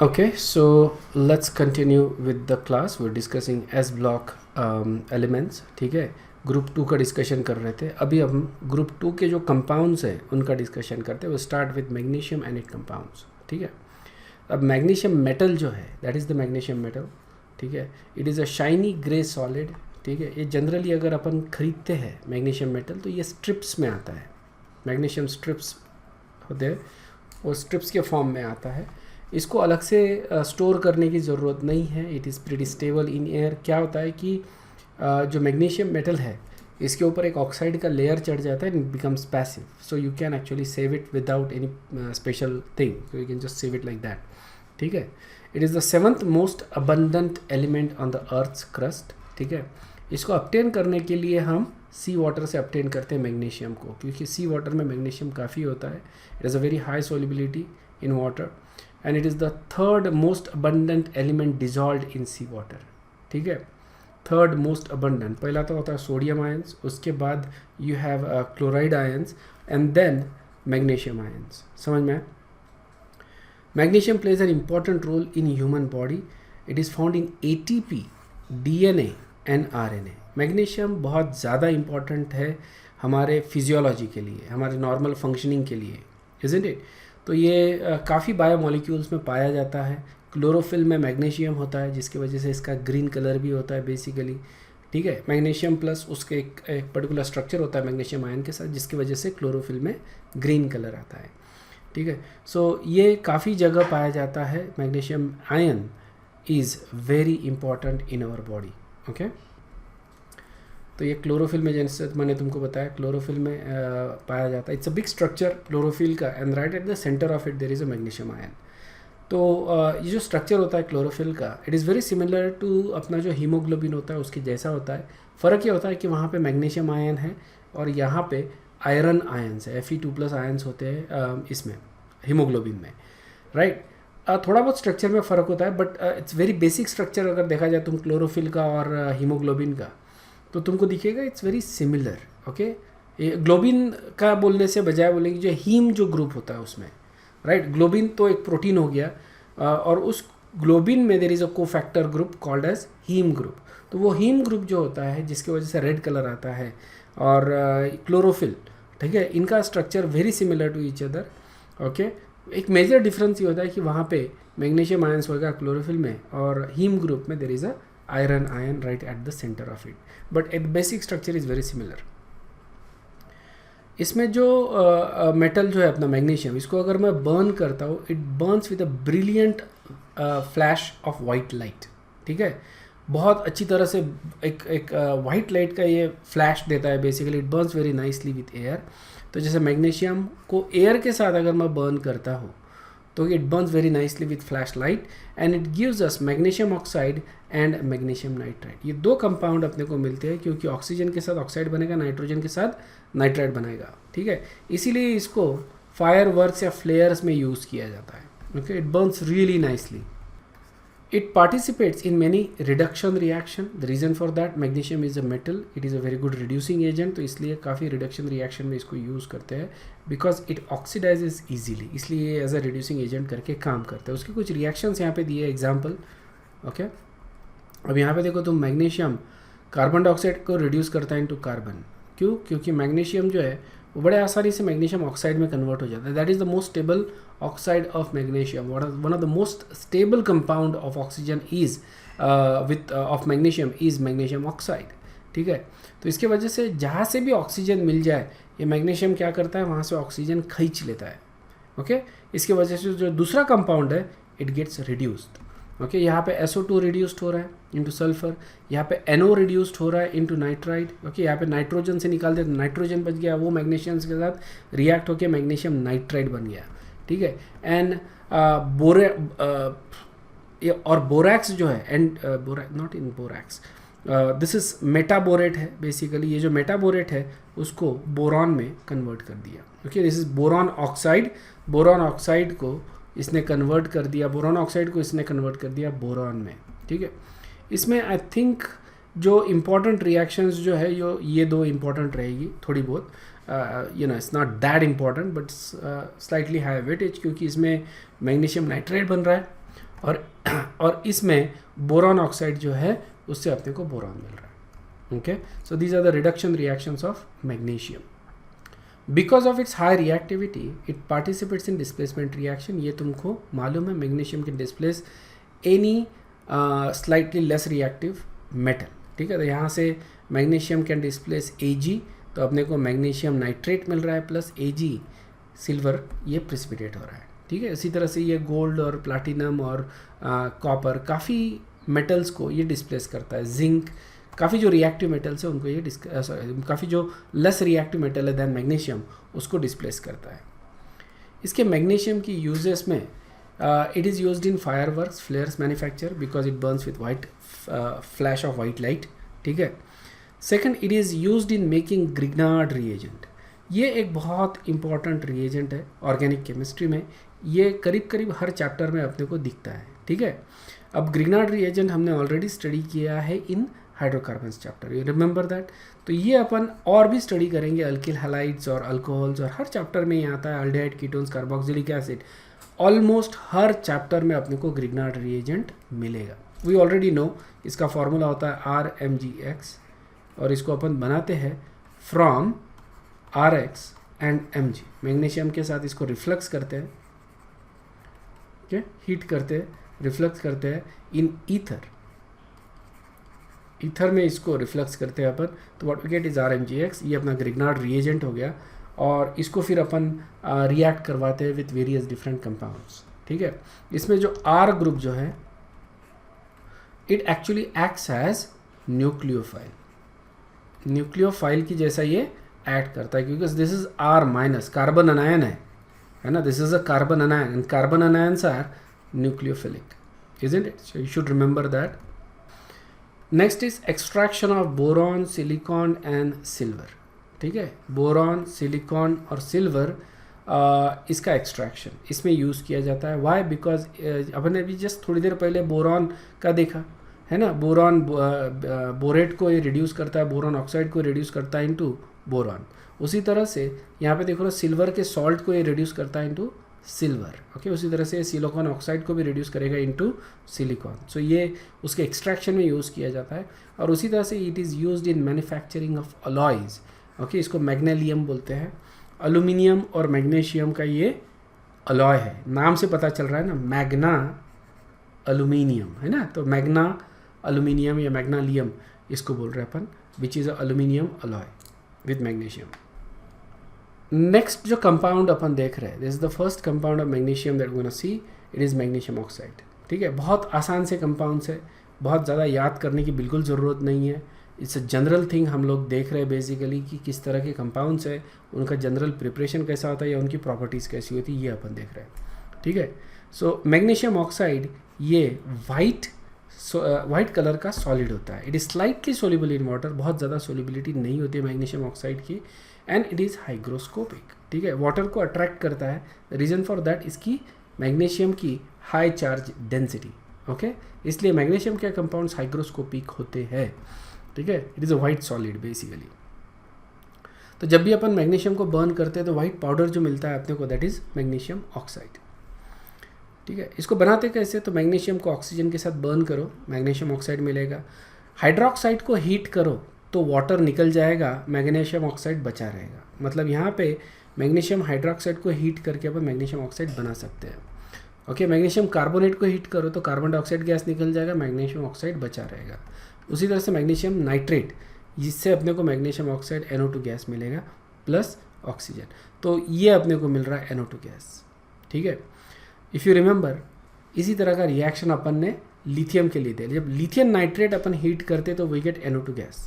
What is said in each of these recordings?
Okay, so let's continue with the class. We're discussing S block elements. ठीक है, group to का discussion कर रहे थे. अभी हम ग्रुप टू के जो कंपाउंड्स हैं उनका डिस्कशन करते हैं. वो start with magnesium and it compounds. ठीक है, अब मैग्नीशियम मेटल जो है that is the magnesium metal. ठीक है, it is a shiny grey solid. ठीक है, ये जनरली अगर अपन खरीदते हैं मैग्नीशियम मेटल तो ये स्ट्रिप्स में आता है. मैग्नीशियम स्ट्रिप्स होते हैं, वो स्ट्रिप्स के फॉर्म में आता है. इसको अलग से स्टोर करने की ज़रूरत नहीं है. It is pretty stable in air. क्या होता है कि जो मैग्नीशियम मेटल है इसके ऊपर एक ऑक्साइड का लेयर चढ़ जाता है and becomes passive. So you can actually save it without any special thing. So you can just save it like that. ठीक है, it is the seventh most abundant element on the earth's crust. ठीक है, इसको obtain करने के लिए हम सी water से अपटेन करते हैं मैग्नीशियम को, क्योंकि सी वाटर में मैग्नीशियम काफ़ी होता है. It is a very high solubility in water and it is the third most abundant element dissolved in sea water. ठीक है, थर्ड मोस्ट abundant. पहला तो होता है सोडियम आयंस, उसके बाद you have chloride ions and then magnesium ions. समझ में? Magnesium plays an important role in human body. It is found in ATP, DNA and RNA. Magnesium बहुत ज़्यादा इम्पॉर्टेंट है हमारे फिजियोलॉजी के लिए, हमारे नॉर्मल फंक्शनिंग के लिए, इज़न्ट इट? तो ये काफ़ी बायोमोलिक्यूल्स में पाया जाता है. क्लोरोफिल में मैग्नीशियम होता है जिसकी वजह से इसका ग्रीन कलर भी होता है बेसिकली. ठीक है, मैग्नीशियम प्लस उसके एक पर्टिकुलर स्ट्रक्चर होता है मैग्नीशियम आयन के साथ जिसकी वजह से क्लोरोफिल में ग्रीन कलर आता है. ठीक है, सो ये काफ़ी जगह पाया जाता है. Magnesium ion is very important in our body. Okay, तो ये क्लोरोफिल में, जैसे मैंने तुमको बताया, क्लोरोफिल में पाया जाता है. It's a big structure chlorophyll का and right at the centre of it there is a magnesium ion. तो ये जो स्ट्रक्चर होता है क्लोरोफिल का, it is very similar to अपना जो हीमोग्लोबिन होता है उसके जैसा होता है. फ़र्क ये होता है कि वहाँ पे मैग्नीशियम आयन है और यहाँ पे आयरन आयन्स है, Fe2+ आयन्स होते हैं इसमें हीमोग्लोबिन में. राइट, थोड़ा बहुत स्ट्रक्चर में फ़र्क होता है but it's very basic structure. अगर देखा जाए तुम क्लोरोफिल का और हीमोग्लोबिन का तो तुमको दिखेगा it's very similar. Okay, globin का बोलने से बजाय बोलेंगे जो हीम जो ग्रुप होता है उसमें. राइट, ग्लोबिन तो एक प्रोटीन हो गया और उस ग्लोबिन में there is a cofactor group called as heme group. तो वो हीम ग्रुप जो होता है जिसकी वजह से रेड कलर आता है, और क्लोरोफिल, ठीक है, इनका structure very similar to each other. Okay, एक मेजर डिफरेंस ये होता है कि वहाँ पे मैग्नीशियम आयंस होगा क्लोरोफिल में और हीम ग्रुप में there is a iron ion right at the center of it, but the basic structure is very similar. इसमें जो मेटल जो है अपना मैग्नीशियम, इसको अगर मैं बर्न करता हूँ, it Burns with a brilliant flash of white light. ठीक है, बहुत अच्छी तरह से एक वाइट लाइट का ये फ्लैश देता है. Basically it Burns very nicely with air. तो जैसे मैग्नीशियम को एयर के साथ अगर मैं बर्न करता हूँ तो it Burns very nicely with flash light and it gives us magnesium oxide and magnesium nitride. ये दो कंपाउंड अपने को मिलते हैं क्योंकि ऑक्सीजन के साथ ऑक्साइड बनेगा, नाइट्रोजन के साथ नाइट्राइड बनेगा. ठीक है, इसीलिए इसको फायर वर्क्स या फ्लेयर्स में यूज़ किया जाता है. Okay, it Burns really nicely. It participates in many reduction reaction. The reason for that, magnesium is a metal. It is a very good reducing agent. तो इसलिए काफ़ी reduction reaction में इसको use करते हैं because it oxidizes easily. इसलिए as a reducing agent करके काम करते हैं. उसके कुछ reactions यहाँ पे दिए example. Okay? अब यहाँ पे देखो तुम मैग्नीशियम कार्बन डाइऑक्साइड को रिड्यूस करता है इनटू कार्बन. क्यों? क्योंकि मैग्नीशियम जो है वो बड़े आसानी से मैग्नीशियम ऑक्साइड में कन्वर्ट हो जाता है. That is the most stable oxide of magnesium. One of the most stable compound of oxygen is width of magnesium is magnesium oxide. ठीक है, तो इसके वजह से जहाँ से भी ऑक्सीजन मिल जाए ये मैग्नीशियम क्या करता है, वहाँ से ऑक्सीजन खींच लेता है. ओके, इसकी वजह से जो दूसरा कंपाउंड है इट गेट्स रिड्यूस्ड. ओके, यहाँ पे SO2 रिड्यूस्ड हो रहा है इनटू सल्फर, यहाँ पे NO रिड्यूस्ड हो रहा है इनटू नाइट्राइड. ओके, यहाँ पे नाइट्रोजन से निकाल दे, नाइट्रोजन बच गया, वो मैग्नीशियम के साथ रिएक्ट होकर मैग्नीशियम नाइट्राइड बन गया. ठीक है, एंड और बोरैक्स जो है, and not in borax, this is metaborate है बेसिकली. ये जो मेटाबोरेट है उसको बोरॉन में कन्वर्ट कर दिया. Okay, this is boron oxide. Boron oxide को इसने कन्वर्ट कर दिया, बोरॉन ऑक्साइड को इसने कन्वर्ट कर दिया बोरॉन में. ठीक है, इसमें आई थिंक जो इम्पॉर्टेंट रिएक्शंस जो है ये दो इम्पॉर्टेंट रहेगी थोड़ी बहुत. It's not that important but slightly high weightage, क्योंकि इसमें मैग्नीशियम नाइट्राइड बन रहा है और इसमें बोरॉन ऑक्साइड जो है उससे अपने को बोरॉन मिल रहा है। Okay, so these are the reduction reactions of magnesium. Because of its high reactivity it participates in displacement reaction. ये तुमको मालूम है, magnesium can displace any slightly less reactive metal. ठीक है, तो यहाँ से मैग्नीशियम कैन डिस्प्लेस Ag, तो अपने को मैग्नीशियम नाइट्रेट मिल रहा है प्लस Ag सिल्वर, ये प्रिसिपिटेट हो रहा है। ठीक है, इसी तरह से ये गोल्ड और प्लाटिनम और कॉपर काफ़ी मेटल्स को ये डिस्प्लेस करता है। जिंक, काफ़ी जो रिएक्टिव मेटल्स है उनको ये काफ़ी जो लेस रिएक्टिव मेटल है दैन मैग्नीशियम उसको डिस्प्लेस करता है। इसके मैग्नीशियम की यूजेस में it is used in fireworks, फ्लेयर्स manufacture because it Burns with white flash of white light. ठीक है, second it is used in making Grignard reagent. ये एक बहुत इंपॉर्टेंट रिएजेंट है ऑर्गेनिक केमिस्ट्री में। ये करीब करीब हर चैप्टर में अपने को दिखता है। ठीक है, अब ग्रिग्नार्ड रिएजेंट हमने ऑलरेडी स्टडी किया है in hydrocarbons chapter, you remember that. तो ये अपन और भी स्टडी करेंगे, अल्किल हैलाइड्स और अल्कोहल्स, और हर चैप्टर में ये आता है, aldehyde, ketones, carboxylic acid. Almost हर चैप्टर में अपने को ग्रिग्नार्ड रिएजेंट मिलेगा। वी ऑलरेडी नो इसका फॉर्मूला होता है RMgX, और इसको अपन बनाते हैं from RX and Mg। Magnesium के साथ इसको रिफ्लक्स करते हैं, ओके, हीट करते हैं, रिफ्लक्स करते हैं इन ईथर। ईथर में इसको रिफ्लक्स करते हैं अपन, तो what we get is RMgX। ये अपना ग्रिग्नार्ड रिएजेंट हो गया, और इसको फिर अपन रिएक्ट करवाते हैं विथ वेरियस डिफरेंट कंपाउंड्स। ठीक है, इसमें जो R ग्रुप जो है it actually acts as nucleophile. Nucleophile की जैसा ये एक्ट करता है, क्योंकि this is R minus, carbon anion है ना, this is a carbon anion and carbon anions are nucleophilic, isn't it? So you should remember that. Next is extraction of boron, silicon and silver. ठीक है, boron, silicon और silver इसका extraction इसमें use किया जाता है। वाई? बिकॉज अपन ने अभी जस्ट थोड़ी देर पहले बोरॉन का देखा है ना, बोरॉन बोरेट को ये रिड्यूस करता है, बोरॉन ऑक्साइड को रिड्यूस करता है इनटू बोरॉन। उसी तरह से यहाँ पे देखो ना, सिल्वर के सॉल्ट को ये रिड्यूस करता है इनटू सिल्वर। ओके, उसी तरह से सिलिकॉन ऑक्साइड को भी रिड्यूस करेगा इनटू सिलिकॉन। सो ये उसके एक्सट्रैक्शन में यूज़ किया जाता है। और उसी तरह से it is used in manufacturing of alloys. Okay, इसको मैग्नेलियम बोलते हैं। एल्यूमिनियम और मैग्नीशियम का ये अलॉय है, नाम से पता चल रहा है ना, मैग्ना एल्यूमिनियम है ना, तो मैग्ना एल्यूमिनियम या मैग्नालियम इसको बोल रहे हैं अपन, which is a aluminium alloy with magnesium. Next जो कंपाउंड अपन देख रहे हैं, this is the first compound of magnesium that we gonna see, it is magnesium oxide. ठीक है, बहुत आसान से कंपाउंड्स है, बहुत ज़्यादा याद करने की बिल्कुल ज़रूरत नहीं है। इट्स अ जनरल थिंग हम लोग देख रहे हैं बेसिकली कि किस तरह के कंपाउंड्स है, उनका जनरल प्रिपरेशन कैसा होता है या उनकी प्रॉपर्टीज़ कैसी होती है, ये अपन देख रहे हैं। ठीक है, सो मैग्नीशियम ऑक्साइड ये वाइट कलर का सॉलिड होता है। It is slightly soluble in water, बहुत ज़्यादा सोल्यूबिलिटी नहीं होती है मैग्नीशियम ऑक्साइड की, एंड इट इज़ हाइग्रोस्कोपिक। ठीक है, वाटर को अट्रैक्ट करता है, रीज़न फॉर दैट इसकी मैग्नीशियम की हाई चार्ज डेंसिटी। ओके, इसलिए मैग्नीशियम के कंपाउंड्स हाइग्रोस्कोपिक होते हैं। ठीक है, it is a white solid basically. तो जब भी अपन मैग्नीशियम को बर्न करते हैं तो वाइट पाउडर जो मिलता है अपने को, दैट इज़ मैग्नीशियम ऑक्साइड। ठीक है, इसको बनाते कैसे, तो मैग्नीशियम को ऑक्सीजन के साथ बर्न करो, मैग्नीशियम ऑक्साइड मिलेगा। हाइड्रोक्साइड को हीट करो तो वाटर निकल जाएगा, मैग्नीशियम ऑक्साइड बचा रहेगा। मतलब यहाँ पे मैग्नीशियम हाइड्रोक्साइड को हीट करके अपन मैग्नीशियम ऑक्साइड बना सकते हैं। ओके, मैग्नीशियम कार्बोनेट को हीट करो तो कार्बन डाइऑक्साइड गैस निकल जाएगा, मैग्नीशियम ऑक्साइड बचा रहेगा। उसी तरह से मैग्नीशियम नाइट्रेट, जिससे अपने को मैग्नीशियम ऑक्साइड NO2 गैस मिलेगा प्लस ऑक्सीजन, तो ये अपने को मिल रहा है NO2 गैस। ठीक है, इफ़ यू रिमेंबर इसी तरह का रिएक्शन अपन ने लिथियम के लिए दिया, जब लिथियम नाइट्रेट अपन हीट करते तो we get NO2 gas,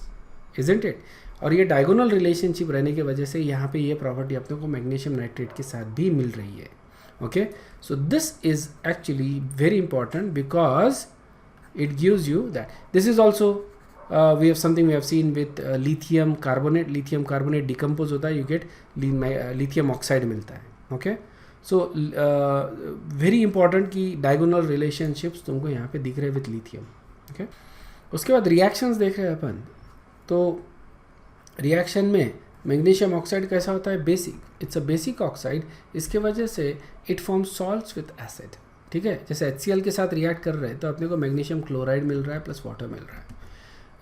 isn't it. और ये डायगोनल रिलेशनशिप रहने की वजह से यहाँ पे ये प्रॉपर्टी अपने को मैग्नीशियम नाइट्रेट के साथ भी मिल रही है। Okay, so this is actually very important because it gives you that. This is also we have something we have seen with lithium carbonate decompose होता है, you get lithium oxide मिलता है। okay, so very important कि diagonal relationships तुमको यहाँ पे दिख रहे हैं with lithium। okay, उसके बाद reactions देख रहे हैं अपन, तो reaction में मैग्नीशियम ऑक्साइड कैसा होता है, basic, it's a basic oxide. इसके वजह से it forms salts with acid। ठीक है, जैसे HCl के साथ रिएक्ट कर रहे हैं तो अपने को मैग्नीशियम क्लोराइड मिल रहा है प्लस वाटर मिल रहा है।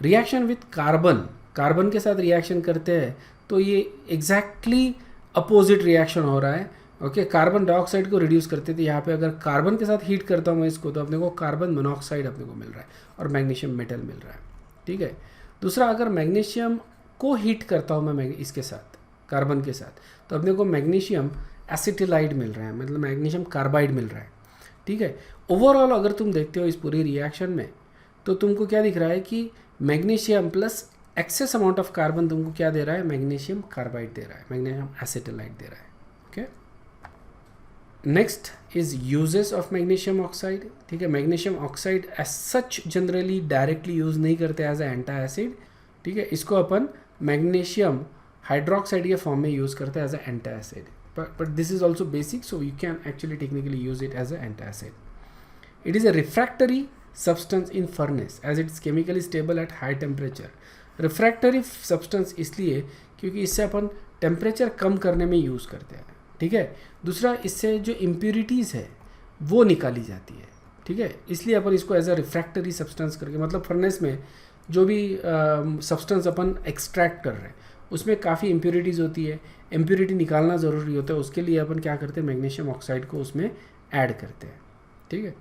रिएक्शन विथ कार्बन के साथ रिएक्शन करते हैं तो ये एग्जैक्टली अपोजिट रिएक्शन हो रहा है। ओके, कार्बन डाइऑक्साइड को रिड्यूस करते थे, यहाँ पे अगर कार्बन के साथ हीट करता हूँ मैं इसको तो अपने को कार्बन मोनोऑक्साइड अपने को मिल रहा है और मैग्नीशियम मेटल मिल रहा है। ठीक है, दूसरा अगर मैग्नीशियम को हीट करता हूँ मैं इसके साथ कार्बन के साथ तो अपने को मैग्नीशियम एसिटिलाइड मिल रहा है, मतलब मैग्नीशियम कार्बाइड मिल रहा है। ठीक है, ओवरऑल अगर तुम देखते हो इस पूरी रिएक्शन में तो तुमको क्या दिख रहा है कि magnesium plus excess amount of carbon तुमको क्या दे रहा है, मैग्नीशियम कार्बाइड दे रहा है, मैग्नीशियम एसिटिलाइड दे रहा है। Okay, next is uses of magnesium oxide. ठीक है, magnesium oxide as such generally directly use नहीं करते एज ए एंटी एसिड। ठीक है, इसको अपन मैग्नीशियम हाइड्रोक्साइड के फॉर्म में यूज करते हैं as a anti acid, but this is also basic, so you can actually technically use it as an antacid. It is a refractory substance in furnace as it is chemically stable at high temperature. Refractory substance इसलिए क्योंकि इससे अपन temperature कम करने में use करते हैं। ठीक है, दूसरा इससे जो इम्प्यूरिटीज़ है वो निकाली जाती है। ठीक है, इसलिए अपन इसको एज अ रिफ्रैक्टरी सब्सटेंस करके, मतलब फर्नेस में जो भी सब्सटेंस अपन एक्सट्रैक्ट कर रहे हैं उसमें काफ़ी इम्प्यूरिटीज़ होती है, इम्प्यूरिटी निकालना ज़रूरी होता है, उसके लिए अपन क्या करते हैं, मैग्नीशियम ऑक्साइड को उसमें ऐड करते हैं। ठीक है,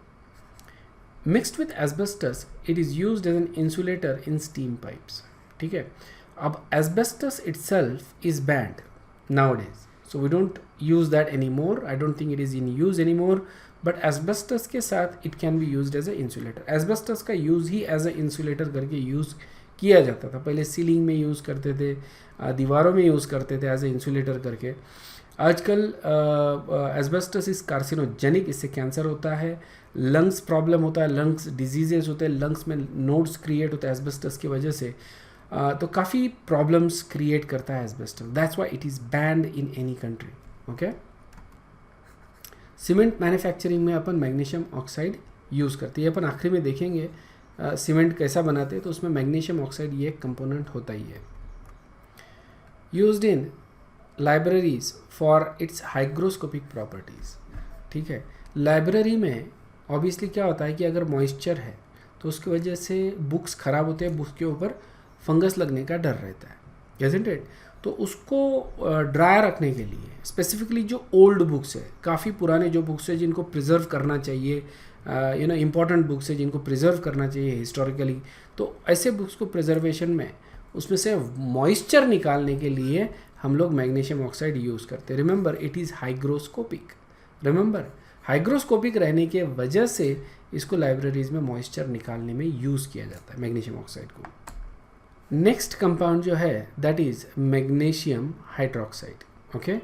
mixed with asbestos it is used as an insulator in steam pipes. ठीक है, अब asbestos itself is banned nowadays, so we don't use that any more, I don't think it is in use any more, but asbestos के साथ it can be used as a insulator. Asbestos का use ही as a insulator करके use किया जाता था, पहले ceiling में यूज़ करते थे, दीवारों में यूज़ करते थे एज ए इंसुलेटर करके। आजकल एस्बेस्टस इज कार्सिनोजेनिक, इससे कैंसर होता है, लंग्स प्रॉब्लम होता है, लंग्स डिजीजेस होते हैं, लंग्स में नोड्स क्रिएट होते हैं एस्बेस्टस की वजह से, तो काफ़ी प्रॉब्लम्स क्रिएट करता है asbestos, that's why it is band in any country. Okay, cement manufacturing में अपन मैग्नीशियम ऑक्साइड यूज़ करते हैं, अपन आखिरी में देखेंगे सीमेंट कैसा बनाते हैं, तो उसमें मैग्नीशियम ऑक्साइड ये एक कंपोनेंट होता ही है। Used in libraries for its hygroscopic properties. ठीक है, लाइब्रेरी में ऑब्वियसली क्या होता है कि अगर मॉइस्चर है तो उसकी वजह से बुक्स ख़राब होते हैं, बुक्स के ऊपर फंगस लगने का डर रहता है, isn't it? तो उसको ड्राई रखने के लिए स्पेसिफिकली जो ओल्ड बुक्स है, काफ़ी पुराने जो बुक्स है जिनको प्रिजर्व करना चाहिए, इम्पॉर्टेंट बुक्स है जिनको प्रिजर्व करना चाहिए हिस्टोरिकली, तो ऐसे बुक्स को प्रिजर्वेशन में उसमें से मॉइस्चर निकालने के लिए हम लोग मैग्नीशियम ऑक्साइड यूज़ करते हैं। Remember it is hygroscopic, remember hygroscopic रहने के वजह से इसको लाइब्रेरीज में मॉइस्चर निकालने में यूज़ किया जाता है मैग्नीशियम ऑक्साइड को। नेक्स्ट कंपाउंड जो है that is magnesium hydroxide, okay,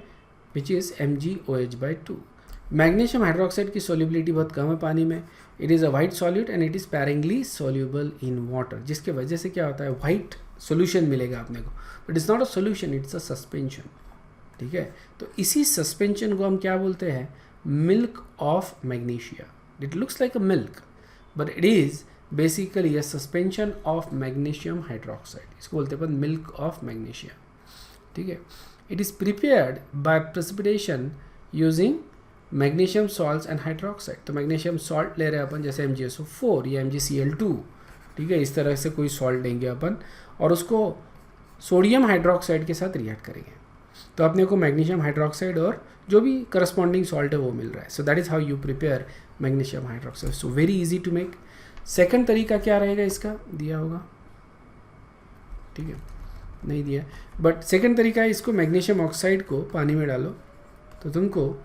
which is MgOH/2। Magnesium hydroxide की सोल्यूबिलिटी बहुत कम है पानी में, it is a white solute and it is sparingly soluble in water, जिसके वजह से क्या होता है, वाइट सोल्यूशन मिलेगा अपने को, but it's not a solution, it's a suspension. ठीक है, तो इसी सस्पेंशन को हम क्या बोलते हैं, milk of magnesia. It looks like a milk but it is basically a suspension of magnesium hydroxide, इसको बोलते हैं अपन मिल्क ऑफ मैग्नीशिया। ठीक है, it is prepared by precipitation using magnesium salts and hydroxide. तो मैग्नीशियम सॉल्ट ले रहे हैं अपन, जैसे MgSO4 या MgCl2, ठीक है, इस तरह से कोई सॉल्ट लेंगे अपन और उसको सोडियम हाइड्रोक्साइड के साथ रिएक्ट करेंगे तो अपने को मैग्नीशियम हाइड्रोक्साइड और जो भी करस्पॉन्डिंग सॉल्ट है वो मिल रहा है। So that is how you prepare magnesium hydroxide, so very easy to make. Second तरीका क्या रहेगा, इसका दिया होगा, ठीक है, नहीं दिया, बट सेकंड तरीका है, इसको मैग्नीशियम ऑक्साइड को पानी में डालो तो तुमको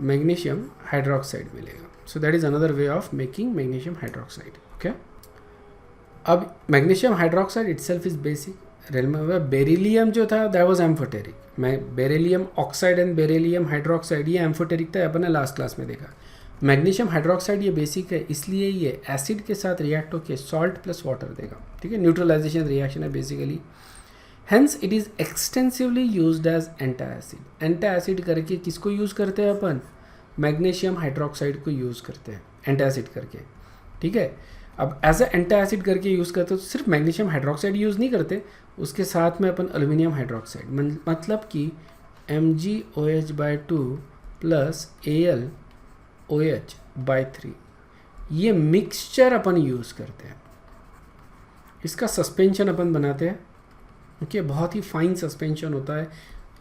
मैग्नीशियम हाइड्रोक्साइड मिलेगा। So that is another way of making magnesium hydroxide. Okay, अब magnesium hydroxide itself is basic. Remember beryllium जो था दैट वाज एम्फोटेरिक, मैं beryllium oxide and beryllium hydroxide ये एम्फोटेरिक था, अपन ने लास्ट क्लास में देखा। मैग्नीशियम हाइड्रोक्साइड ये बेसिक है, इसलिए ये एसिड के साथ रिएक्ट होकर सॉल्ट प्लस वाटर देगा। ठीक है, न्यूट्रलाइजेशन रिएक्शन है basically. Hence it is extensively used as anti acid. Anti acid करके किसको यूज़ करते हैं अपन, मैग्नीशियम हाइड्रोक्साइड को यूज़ करते हैं एंटी एसिड करके। ठीक है, अब एज ए एंटी एसिड करके यूज़ करते हो तो सिर्फ मैग्नीशियम हाइड्रोक्साइड यूज़ नहीं करते, उसके साथ में अपन एल्यूमिनियम हाइड्रोक्साइड, मतलब कि MgOH/2 प्लस AlOH 2/3 ये मिक्सचर अपन यूज़ करते हैं, इसका सस्पेंशन अपन बनाते हैं। ओके, बहुत ही फाइन सस्पेंशन होता है,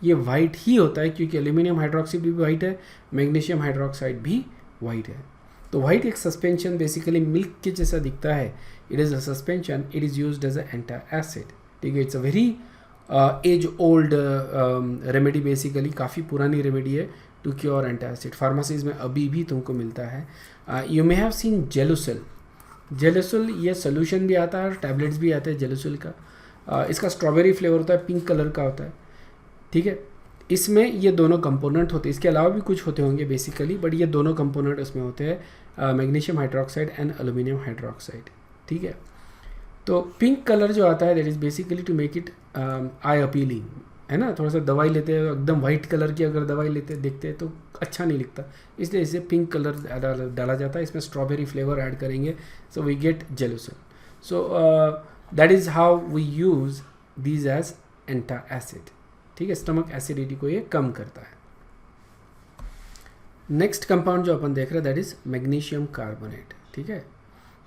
ये वाइट ही होता है क्योंकि एल्यूमिनियम हाइड्रोक्साइड भी वाइट है, मैग्नीशियम हाइड्रोक्साइड भी वाइट है। तो वाइट एक सस्पेंशन बेसिकली मिल्क के जैसा दिखता है, it is a suspension, it is used as a anti acid. ठीक है, it's a very as old remedy, basically काफ़ी पुरानी रेमेडी है to cure anti acid. Pharmacies में अभी भी तुमको मिलता है। You may have seen Gelusil, Gelusil ये सोल्यूशन भी आता है और टैबलेट्स भी आते हैं जेलुसिल का। इसका स्ट्रॉबेरी फ्लेवर होता है, पिंक कलर का होता है। ठीक है, इसमें ये दोनों कंपोनेंट होते हैं, इसके अलावा भी कुछ होते होंगे बेसिकली, बट ये दोनों कंपोनेंट इसमें होते हैं, magnesium hydroxide and aluminium hydroxide. ठीक है, तो पिंक कलर जो आता है that is basically to make it eye appealing, है ना। थोड़ा सा दवाई लेते हैं एकदम वाइट कलर की अगर दवाई लेते देखते हैं तो अच्छा नहीं लिखता, इसलिए इसे पिंक कलर डाला जाता है। इसमें स्ट्रॉबेरी फ्लेवर ऐड करेंगे, so we get Gelusil. So that is how we use these as anti acid. ठीक है, स्टमक एसिडिटी को ये कम करता है। नेक्स्ट कंपाउंड जो अपन देख रहे हैं दैट इज़ मैग्नीशियम कार्बोनेट। ठीक है,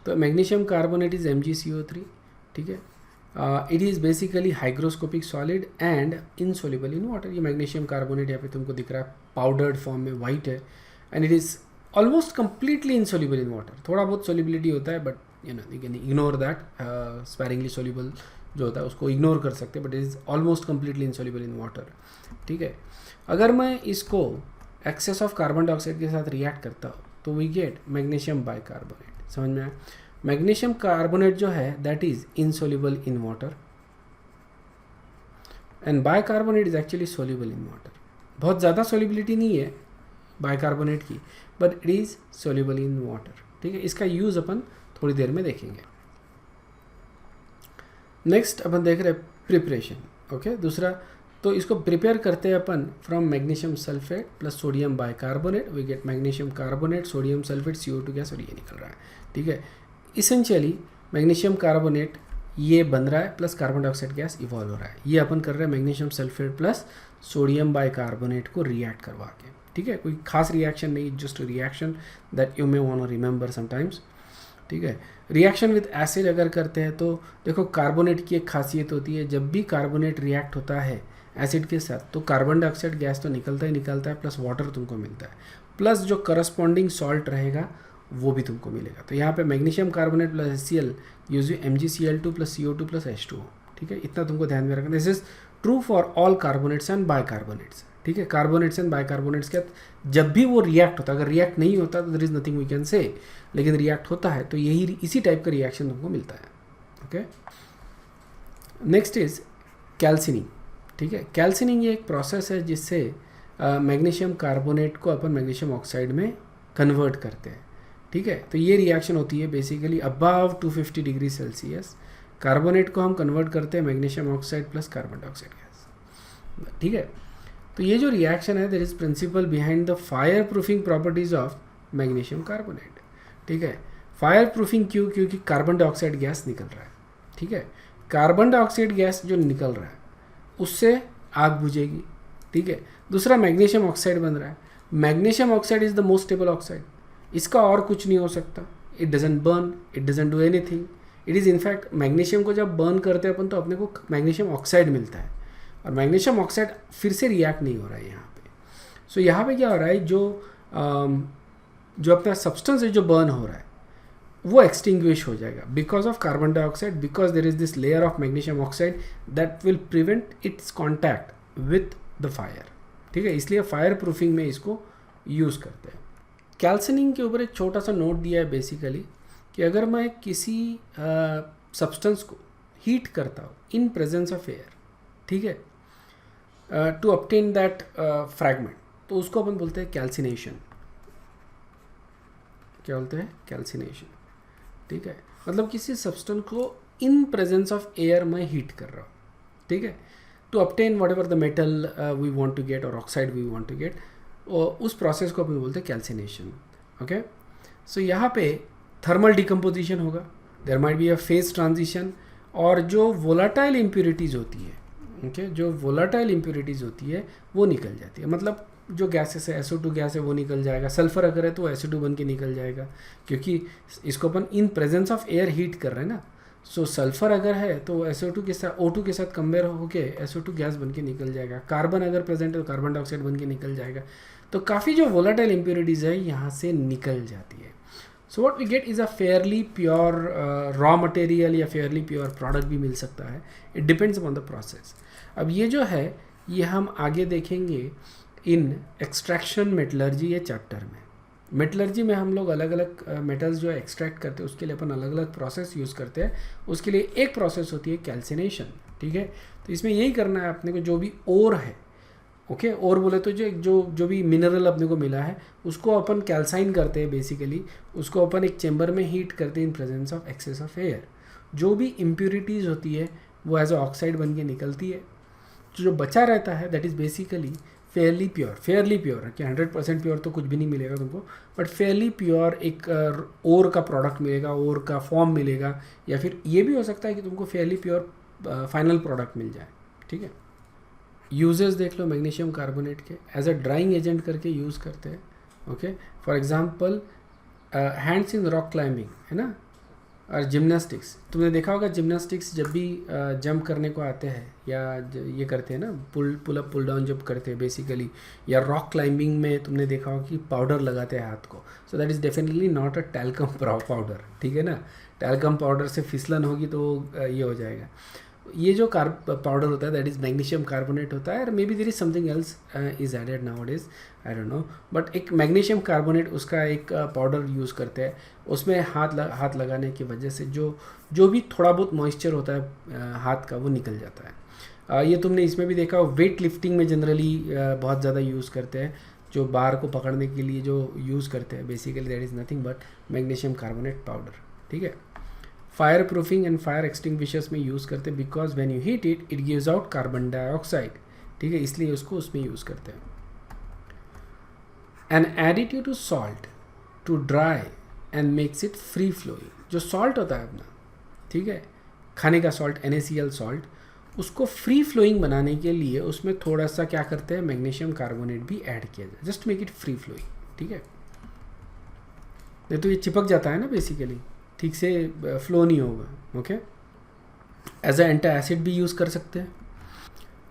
तो मैग्नीशियम कार्बोनेट इज़ MgCO3। ठीक है, it is basically hygroscopic solid and insoluble in water. ये मैग्नीशियम कार्बोनेट यहाँ पे तुमको दिख रहा है पाउडर्ड फॉर्म में, वाइट है, and it is almost completely insoluble in water. थोड़ा बहुत सोल्युबिलिटी होता है but you can ignore that, sparingly soluble जो होता है उसको इग्नोर कर सकते हैं, but it is almost completely insoluble in water. ठीक है, अगर मैं इसको एक्सेस ऑफ कार्बन डाइऑक्साइड के साथ रिएक्ट करता हूँ तो वी गेट मैग्नीशियम बाइकार्बोनेट। समझ में आया? मैग्नीशियम कार्बोनेट जो है that is insoluble in water and bicarbonate is actually soluble in water. बहुत ज़्यादा सोल्युबिलिटी नहीं है बाइकार्बोनेट की, but it is soluble in water. ठीक है, इसका यूज़ अपन थोड़ी देर में देखेंगे। नेक्स्ट अपन देख रहे हैं प्रिपरेशन। ओके, दूसरा तो इसको प्रिपेयर करते हैं अपन from magnesium sulphate plus sodium bicarbonate, we get magnesium carbonate, sodium sulphate, CO2 gas और ये निकल रहा है। ठीक है, इसेंशियली मैग्नीशियम कार्बोनेट ये बन रहा है plus carbon dioxide gas evolve हो रहा है। ये अपन कर रहे हैं magnesium sulphate plus sodium bicarbonate को रिएक्ट करवा के। ठीक है, कोई खास रिएक्शन नहीं, just reaction that you may want to remember sometimes. ठीक है, रिएक्शन विद एसिड अगर करते हैं तो देखो कार्बोनेट की एक खासियत होती है, जब भी कार्बोनेट रिएक्ट होता है एसिड के साथ तो कार्बन डाइऑक्साइड गैस तो निकलता ही निकलता है, प्लस वाटर तुमको मिलता है, प्लस जो करस्पॉन्डिंग सॉल्ट रहेगा वो भी तुमको मिलेगा। तो यहाँ पे magnesium carbonate plus HCl use MgCl2 plus CO2 plus H2O। ठीक है, इतना तुमको ध्यान में रखना। This is true for all carbonates and bicarbonates. ठीक है, कार्बोनेट्स एंड बाइकार्बोनेट्स के जब भी वो रिएक्ट होता है, अगर रिएक्ट नहीं होता तो there is nothing we can say, लेकिन रिएक्ट होता है तो यही इसी टाइप का रिएक्शन तुमको मिलता है। Okay, next is calcining. ठीक है, कैल्सिनिंग ये एक प्रोसेस है जिससे मैग्नीशियम कार्बोनेट को अपन मैग्नीशियम ऑक्साइड में कन्वर्ट करते हैं। ठीक है, तो ये रिएक्शन होती है basically above 250 degree Celsius. Carbonate को हम कन्वर्ट करते हैं magnesium oxide plus carbon dioxide gas. ठीक है, तो ये जो रिएक्शन है there is principle behind the fire proofing properties of magnesium carbonate. ठीक है, फायर प्रूफिंग क्यों? क्योंकि कार्बन डाइऑक्साइड गैस निकल रहा है। ठीक है, कार्बन डाइऑक्साइड गैस जो निकल रहा है उससे आग बुझेगी। ठीक है, दूसरा मैग्नीशियम ऑक्साइड बन रहा है। Magnesium oxide is the most stable oxide, इसका और कुछ नहीं हो सकता। It doesn't burn, it doesn't do anything. It is in fact magnesium को जब बर्न करते हैं अपन तो अपने को मैग्नीशियम ऑक्साइड मिलता है, और मैग्नीशियम ऑक्साइड फिर से रिएक्ट नहीं हो रहा है यहाँ पे। सो यहाँ पे क्या हो रहा है, जो अपना सब्सटेंस है जो बर्न हो रहा है वो एक्सटिंग्विश हो जाएगा because of carbon dioxide, because there is this layer of magnesium oxide that will prevent it's contact with the fire. ठीक है, इसलिए फायर प्रूफिंग में इसको यूज़ करते हैं। कैल्सिनिंग के ऊपर एक छोटा सा नोट दिया है बेसिकली कि अगर मैं किसी सब्सटेंस को हीट करता हूँ इन प्रेजेंस ऑफ एयर, ठीक है, टू ऑब्टेन दैट फ्रैगमेंट, तो उसको अपन बोलते हैं कैल्सिनेशन। क्या बोलते हैं? कैल्सिनेशन। ठीक है, मतलब किसी सब्सटेंस को इन प्रेजेंस ऑफ एयर में हीट कर रहा हूँ। ठीक है, to obtain whatever the metal we want to get और oxide we want to get, और उस प्रोसेस को अपन बोलते हैं कैल्सिनेशन। ओके, सो यहाँ पे थर्मल डिकम्पोजिशन होगा, there might be a phase transition, और जो वोलाटाइल इम्प्योरिटीज़ होती है ओके जो वोलाटाइल इम्प्योरिटीज़ होती है वो निकल जाती है, मतलब जो गैसेस है SO2 गैस है वो निकल जाएगा, सल्फर अगर है तो SO2 बन के निकल जाएगा, क्योंकि इसको अपन in presence of air heat कर रहे हैं ना। सो सल्फर अगर है तो SO2 के साथ O2 के साथ कंपेयर होके SO2 गैस बन के निकल जाएगा, कार्बन अगर प्रेजेंट है तो कार्बन डाइऑक्साइड बन के निकल जाएगा। तो काफ़ी जो वोलाटाइल इम्प्योरिटीज़ है यहाँ से निकल जाती है। So what we get is a fairly pure raw material या फेयरली प्योर प्रोडक्ट भी मिल सकता है, it depends upon the process. अब ये जो है ये हम आगे देखेंगे इन एक्सट्रैक्शन मेटलर्जी ये चैप्टर में। मेटलर्जी में हम लोग अलग अलग मेटल्स जो एक्सट्रैक्ट करते हैं उसके लिए अपन अलग अलग प्रोसेस यूज़ करते हैं। उसके लिए एक प्रोसेस होती है कैल्सिनेशन, ठीक है। तो इसमें यही करना है अपने को, जो भी ओर है, ओके ओर बोले तो जो भी मिनरल अपने को मिला है उसको अपन कैल्साइन करते हैं बेसिकली, उसको अपन एक चेंबर में हीट करते हैं in presence of excess of air. जो भी इम्प्योरिटीज़ होती है वो एज ऑक्साइड बन के निकलती है, जो बचा रहता है that is basically Fairlie pure कि 100% प्योर तो कुछ भी नहीं मिलेगा तुमको, बट फेयरली प्योर एक ओर का प्रोडक्ट मिलेगा, ओर का फॉर्म मिलेगा, या फिर ये भी हो सकता है कि तुमको फेयरली प्योर फाइनल प्रोडक्ट मिल जाए, ठीक है। यूजेस देख लो मैग्नीशियम कार्बोनेट के, एज अ ड्राइंग एजेंट करके यूज़ करते हैं, okay. For example hands in rock climbing है ना, और जिम्नास्टिक्स, तुमने देखा होगा जिम्नास्टिक्स जब भी जंप करने को आते हैं या ये करते हैं ना, पुल अप पुल डाउन जब करते हैं बेसिकली, या रॉक क्लाइंबिंग में तुमने देखा होगा कि पाउडर लगाते हैं हाथ को। सो that is definitely not a talcum powder, ठीक है ना। टैल्कम पाउडर से फिसलन होगी तो ये हो जाएगा। ये जो पाउडर होता है दैट इज़ मैग्नीशियम कार्बोनेट होता है, और maybe there is something else is added nowadays, I don't know, but एक मैग्नीशियम कार्बोनेट उसका एक पाउडर यूज़ करते हैं। उसमें हाथ लगाने की वजह से जो भी थोड़ा बहुत मॉइस्चर होता है हाथ का वो निकल जाता है। ये तुमने इसमें भी देखा, वेट लिफ्टिंग में जनरली बहुत ज़्यादा यूज़ करते हैं, जो बार को पकड़ने के लिए जो यूज़ करते हैं basically that is nothing but magnesium carbonate powder, ठीक है। Fire proofing and fire extinguishers में यूज़ करते हैं, because when you heat it gives out carbon dioxide, ठीक है, इसलिए उसको उसमें यूज़ करते हैं। An additive to salt to dry and makes it free flowing, जो सॉल्ट होता है अपना, ठीक है, खाने का सॉल्ट NaCl सॉल्ट, उसको फ्री फ्लोइंग बनाने के लिए उसमें थोड़ा सा क्या करते हैं, मैग्नीशियम कार्बोनेट भी ऐड किया जाए, just make it free flowing, ठीक है। नहीं तो ये चिपक जाता है ना बेसिकली, ठीक से फ्लो नहीं होगा, okay. As a anti acid भी यूज़ कर सकते हैं।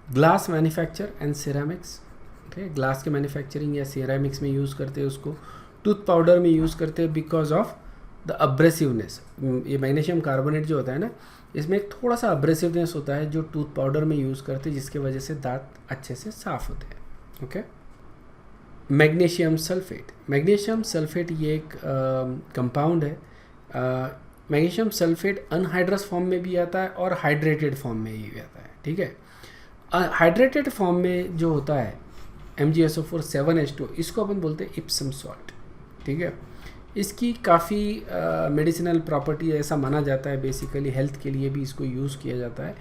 ग्लास मैन्युफैक्चर एंड सिरेमिक्स, ठीक है, ग्लास के मैन्युफैक्चरिंग या सिरेमिक्स में यूज़ करते हैं उसको। टूथ पाउडर में यूज़ करते हैं बिकॉज ऑफ द अब्रेसिवनेस। ये मैग्नीशियम कार्बोनेट जो होता है ना, इसमें एक थोड़ा सा अब्रेसिवनेस होता है जो टूथ पाउडर में यूज़ करते हैं, जिसकी वजह से दांत अच्छे से साफ होते हैं, ओके। मैग्नीशियम सल्फेट ये एक कंपाउंड है। मैग्नीशियम सल्फेट अनहाइड्रस फॉर्म में भी आता है और हाइड्रेटेड फॉर्म में भी आता है, ठीक है। हाइड्रेटेड फॉर्म में जो होता है MgSO4 7H2, इसको अपन बोलते हैं इप्सम सॉल्ट, ठीक है। इसकी काफ़ी मेडिसिनल प्रॉपर्टी ऐसा माना जाता है, बेसिकली हेल्थ के लिए भी इसको यूज़ किया जाता है।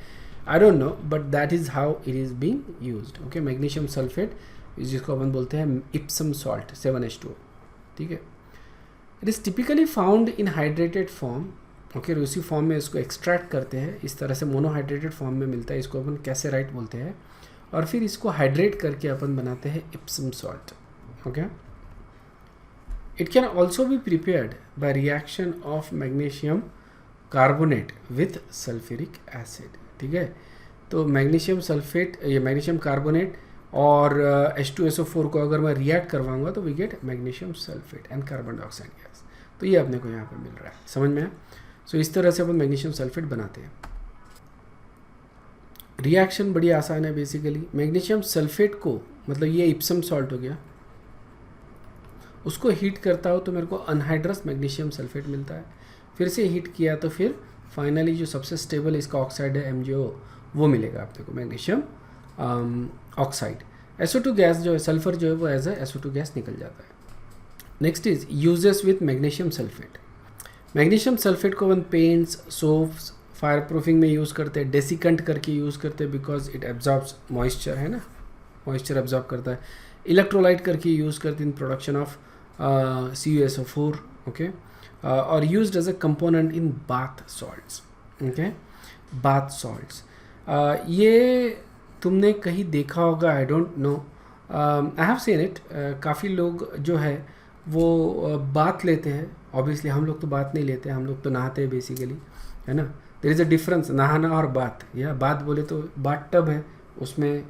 I don't know but that is how it is being used, okay. Magnesium sulphate जिसको अपन बोलते हैं इप्सम सॉल्ट 7H2, ठीक है। It is typically found in hydrated form, okay. उसी फॉर्म में इसको एक्सट्रैक्ट करते हैं, इस तरह से मोनोहाइड्रेटेड फॉर्म में मिलता है, इसको अपन कैसेराइट बोलते हैं, और फिर इसको हाइड्रेट करके अपन बनाते हैं Epsom salt, okay. It can also be prepared by reaction of magnesium carbonate with sulphuric acid, ठीक है। तो मैग्नीशियम सल्फेट, ये मैग्नीशियम कार्बोनेट और H2SO4 को अगर मैं रिएक्ट करवाऊंगा तो we get magnesium sulphate and carbon dioxide gas. तो ये अपने को यहाँ पे मिल रहा है, समझ में आया। सो इस तरह से अपन मैग्नीशियम सल्फेट बनाते हैं। रिएक्शन बड़ी आसान है बेसिकली। मैग्नीशियम सल्फेट को, मतलब ये इप्सम सॉल्ट हो गया, उसको हीट करता हो तो मेरे को अनहाइड्रस मैग्नीशियम सल्फेट मिलता है। फिर से हीट किया तो फिर फाइनली जो सबसे स्टेबल इसका ऑक्साइड है MgO, वो मिलेगा अपने को मैग्नीशियम ऑक्साइड। SO2 गैस जो है, सल्फर जो है वो एज अ SO2 गैस निकल जाता है। Next is uses with magnesium sulphate. Magnesium sulphate को वन पेंट्स, सोप्स, फायर प्रूफिंग में यूज़ करते हैं, डेसिकंट करके यूज़ करते हैं बिकॉज इट एब्जॉर्ब्स मॉइस्चर, है ना, मॉइस्चर एब्जॉर्ब करता है। इलेक्ट्रोलाइट करके यूज़ करते हैं in production of CuSO4, okay, और used as a component in bath salts, okay, bath salts. ये तुमने कहीं देखा होगा, I don't know, I have seen it, काफ़ी लोग जो है वो बात लेते हैं. ऑब्वियसली हम लोग तो बात नहीं लेते, हम लोग तो नहाते हैं बेसिकली, है ना. देयर इज़ अ डिफरेंस नहाना और बात. या बात बोले तो बाथ टब है, उसमें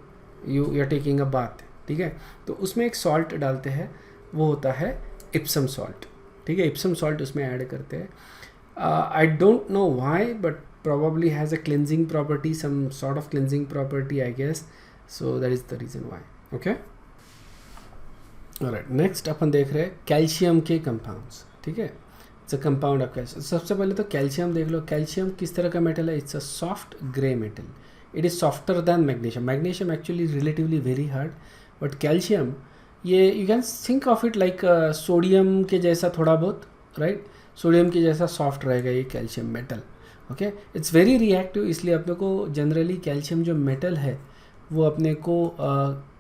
you are taking a bath, ठीक है. तो उसमें एक सॉल्ट डालते हैं, वो होता है इप्सम सॉल्ट, ठीक है. इप्सम सॉल्ट उसमें ऐड करते हैं. आई don't know why, but probably has a cleansing property, some sort of cleansing property, I guess. So that is the reason why. Okay. Alright. Next अपन देख रहे हैं कैल्शियम के compounds, ठीक है. It's a compound of calcium. सबसे पहले तो calcium देख लो. कैल्शियम किस तरह का मेटल है? It's a soft grey metal. It is softer than magnesium. Magnesium actually relatively very hard, but calcium ये you can think of it like sodium के जैसा थोड़ा बहुत, राइट. सोडियम के जैसा सॉफ्ट रहेगा ये calcium metal. Okay. It's very reactive, इसलिए अपने को जनरली कैल्शियम जो मेटल है वो अपने को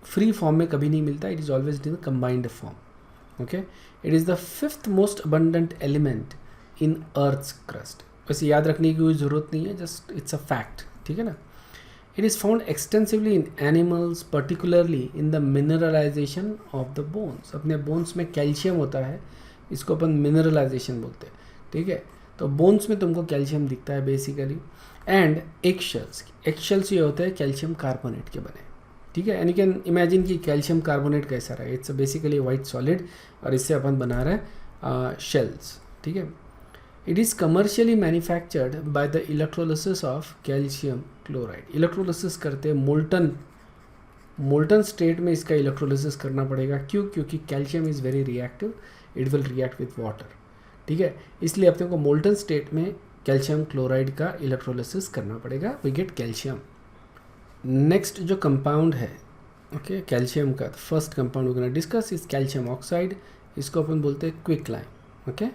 फ्री फॉर्म में कभी नहीं मिलता. It is always in combined form. Okay. It is the 5th most abundant element in earth's crust. वैसे याद रखने की कोई ज़रूरत नहीं है, जस्ट इट्स अ फैक्ट, ठीक है ना. It is found extensively in animals, particularly in the mineralization of the bones. अपने बोन्स में कैल्शियम होता है, इसको अपन मिनरलाइजेशन बोलते हैं, ठीक है. तो बोन्स में तुमको कैल्शियम दिखता है बेसिकली. एंड एगशेल्स ये होते हैं कैल्शियम कार्बोनेट के बने, ठीक है. एंड यू कैन इमेजिन कि कैल्शियम कार्बोनेट कैसा रहा है. इट्स बेसिकली वाइट सॉलिड और इससे अपन बना रहे हैं शेल्स, ठीक है. It is commercially manufactured by the electrolysis of calcium chloride. Electrolysis करते हैं मोल्टन स्टेट में, इसका इलेक्ट्रोलिसिस करना पड़ेगा. क्यों? क्योंकि calcium is very reactive, it will react with water, ठीक है. इसलिए अपने को मोल्टन स्टेट में कैल्शियम क्लोराइड का इलेक्ट्रोलिसिस करना पड़ेगा. We get calcium. नेक्स्ट जो कंपाउंड है, ओके, कैल्शियम का first compound we gonna discuss is calcium oxide. इसको अपन बोलते हैं quick lime. Okay.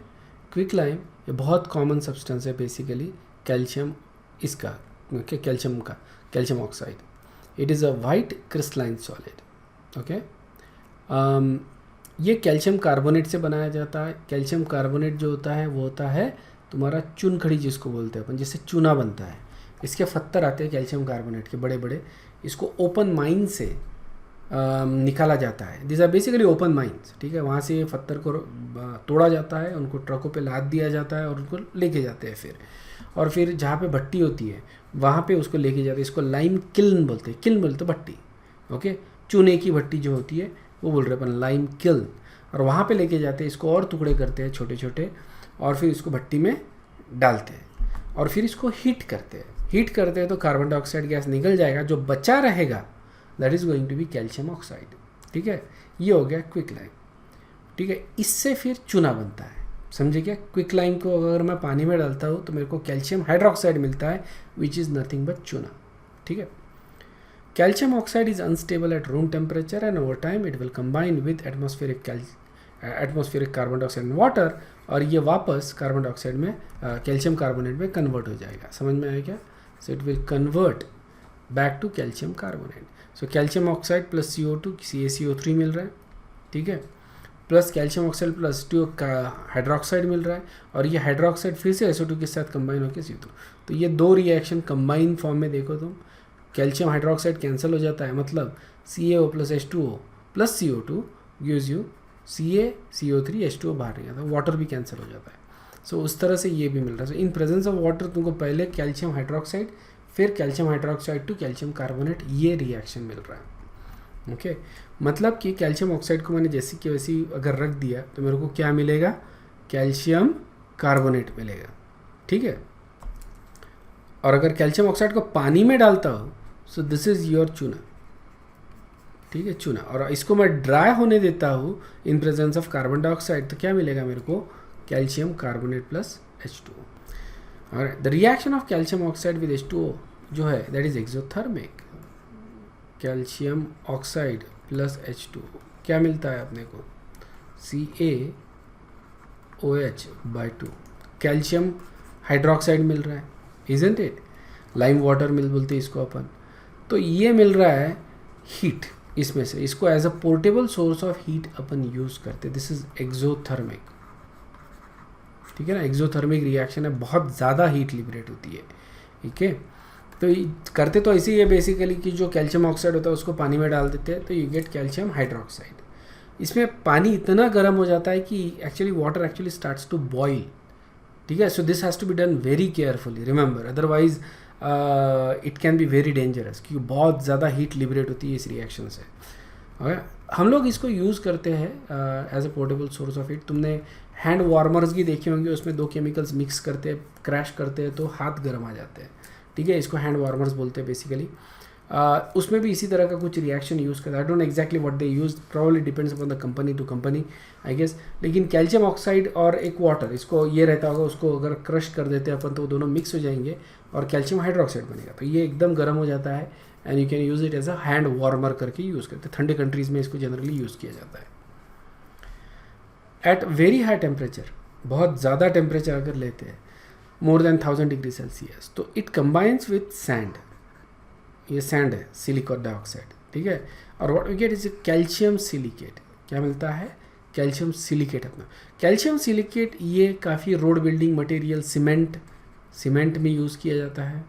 Quick lime ये बहुत कॉमन सब्सटेंस है बेसिकली कैल्शियम इसका, okay, calcium oxide. It is a white crystalline solid. Okay. ये कैल्शियम कार्बोनेट से बनाया जाता है. कैल्शियम कार्बोनेट जो होता है वो होता है तुम्हारा चुनखड़ी जिसको बोलते हैं अपन, जिससे चूना बनता है. इसके पत्थर आते हैं कैल्शियम कार्बोनेट के बड़े बड़े. इसको ओपन माइन से निकाला जाता है. This are basically open mines, ठीक है. वहाँ से ये पत्थर को तोड़ा जाता है, उनको ट्रकों पे लाद दिया जाता है और उनको लेके जाते हैं फिर. और फिर जहाँ पे भट्टी होती है वहाँ पे उसको लेके जाते हैं. इसको लाइम किल्न बोलते हैं. किल्न बोलते भट्टी, ओके. चूने की भट्टी जो होती है वो बोल रहे अपन लाइम किल्न. और वहाँ पे लेके जाते हैं, इसको और टुकड़े करते हैं छोटे छोटे और फिर इसको भट्टी में डालते हैं और फिर इसको हीट करते हैं तो कार्बन डाइऑक्साइड गैस निकल जाएगा. जो बचा रहेगा that is going to be calcium oxide, ठीक है. ये हो गया क्विक लाइम, ठीक है. इससे फिर चूना बनता है, समझे क्या. क्विक लाइम को अगर मैं पानी में डालता हूँ तो मेरे को कैल्शियम हाइड्रोक्साइड मिलता है विच इज़ नथिंग बट चूना, ठीक है. Calcium oxide is unstable at room temperature and over time it will combine with atmospheric carbon dioxide and water और ये वापस कार्बन डाइऑक्साइड में कैल्शियम कार्बोनेट में कन्वर्ट हो जाएगा. समझ में आया क्या? So it will convert back to calcium carbonate. So calcium oxide plus CO2 CaCO3 मिल रहा है, ठीक है. प्लस कैल्शियम ऑक्साइड प्लस 2 का हाइड्रोक्साइड मिल रहा है और ये हाइड्रोक्साइड फिर से SO2 के साथ कंबाइन होकर CO2. तो ये दो रिएक्शन कंबाइन फॉर्म में देखो तुम. कैल्शियम हाइड्रोक्साइड कैंसिल हो जाता है, मतलब CaO plus H2O plus CO2 gives you CaCO3 H2O बाहर नहीं आता, वाटर भी कैंसिल हो जाता है. सो उस तरह से ये भी मिल रहा है. So in presence of water तुमको पहले कैल्शियम हाइड्रोक्साइड फिर calcium hydroxide to calcium carbonate ये रिएक्शन मिल रहा है, ओके. मतलब कि कैल्शियम ऑक्साइड को मैंने जैसी कि वैसी अगर रख दिया तो मेरे को क्या मिलेगा? कैल्शियम कार्बोनेट मिलेगा, ठीक है. और अगर कैल्शियम ऑक्साइड को पानी में डालता हूँ so this is your chuna, ठीक है, चूना. और इसको मैं ड्राई होने देता हूँ इन प्रेजेंस ऑफ कार्बन डाइऑक्साइड तो क्या मिलेगा मेरे को? Calcium carbonate plus H2O. और the reaction of calcium oxide with H2O जो है that is exothermic. Calcium oxide plus H2O क्या मिलता है अपने को? CaOH/2. कैल्शियम हाइड्रोक्साइड मिल रहा है, इजंट इट. लाइम वाटर मिल बोलते हैं इसको अपन. तो ये मिल रहा है हीट इसमें से. इसको as a portable source of heat अपन यूज़ करते. दिस इज एक्सोथर्मिक, ठीक है ना. एक्सोथर्मिक रिएक्शन है, बहुत ज़्यादा हीट लिबरेट होती है, ठीक है. तो करते तो ऐसे ही है बेसिकली कि जो कैल्शियम ऑक्साइड होता है उसको पानी में डाल देते हैं तो यू गेट कैल्शियम हाइड्रोक्साइड। इसमें पानी इतना गर्म हो जाता है कि actually water actually starts to boil, ठीक है। So this has to be done very carefully, remember, otherwise it can be very dangerous, क्योंकि बहुत ज़्यादा हीट लिबरेट होती है इस रिएक्शन से। हम लोग इसको यूज़ करते हैं as a portable source of heat. तुमने हैंड वार्मर्स भी देखे होंगे, उसमें दो केमिकल्स मिक्स करते हैं, क्रैश करते हैं तो हाथ गर्म आ जाते हैं, ठीक है। इसको हैंड वार्मर्स बोलते हैं बेसिकली। उसमें भी इसी तरह का कुछ रिएक्शन यूज़ करता है। I don't exactly what they use, probably depends upon the company to company I guess. लेकिन कैल्शियम ऑक्साइड और एक वाटर, इसको ये रहता होगा, उसको अगर क्रश कर देते हैं अपन तो वो दोनों मिक्स हो जाएंगे और कैल्शियम हाइड्रोक्साइड बनेगा। तो ये एकदम गर्म हो जाता है and you can use it as a hand warmer करके यूज़ करते हैं। ठंडे कंट्रीज़ में इसको जनरली यूज़ किया जाता है। एट वेरी हाई टेम्परेचर, बहुत ज़्यादा टेम्परेचर अगर लेते हैं मोर देन 1000 डिग्री सेल्सियस, तो इट कंबाइंस विथ सैंड। ये सैंड है, सिलिकॉन डाइऑक्साइड, ठीक है। और what we get is calcium silicate. क्या मिलता है? Calcium silicate. अपना कैल्शियम सिलिकेट ये काफ़ी रोड बिल्डिंग मटेरियल, सीमेंट में यूज़ किया जाता है।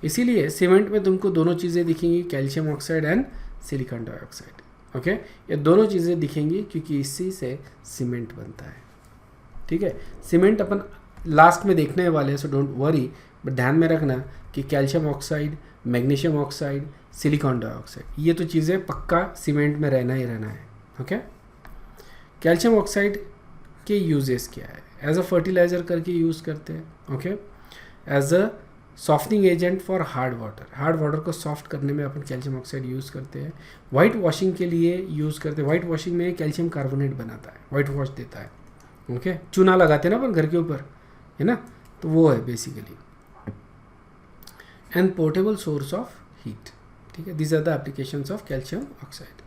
इसीलिए सीमेंट में तुमको दोनों चीज़ें दिखेंगी, calcium oxide and silicon dioxide, okay. ये दोनों चीज़ें दिखेंगी क्योंकि इसी से सीमेंट बनता है, ठीक है। सीमेंट अपन लास्ट में देखने वाले हैं, सो डोंट वरी, बट ध्यान में रखना कि calcium oxide, magnesium oxide, silicon dioxide, ये तो चीज़ें पक्का सीमेंट में रहना ही रहना है, ओके। कैल्शियम ऑक्साइड के यूजेस क्या है? एज अ फर्टिलाइज़र करके यूज़ करते हैं, okay. As a softening agent for hard water को सॉफ्ट करने में अपन कैल्शियम ऑक्साइड यूज़ करते हैं। वाइट वॉशिंग के लिए यूज़ करते हैं। वाइट वॉशिंग में कैल्शियम कार्बोनेट बनाता है, वाइट वॉश देता है, ओके। चूना लगाते हैं ना अपन घर के ऊपर, है ना, तो वो है basically. And portable source of heat, ठीक है। These are the applications of calcium oxide,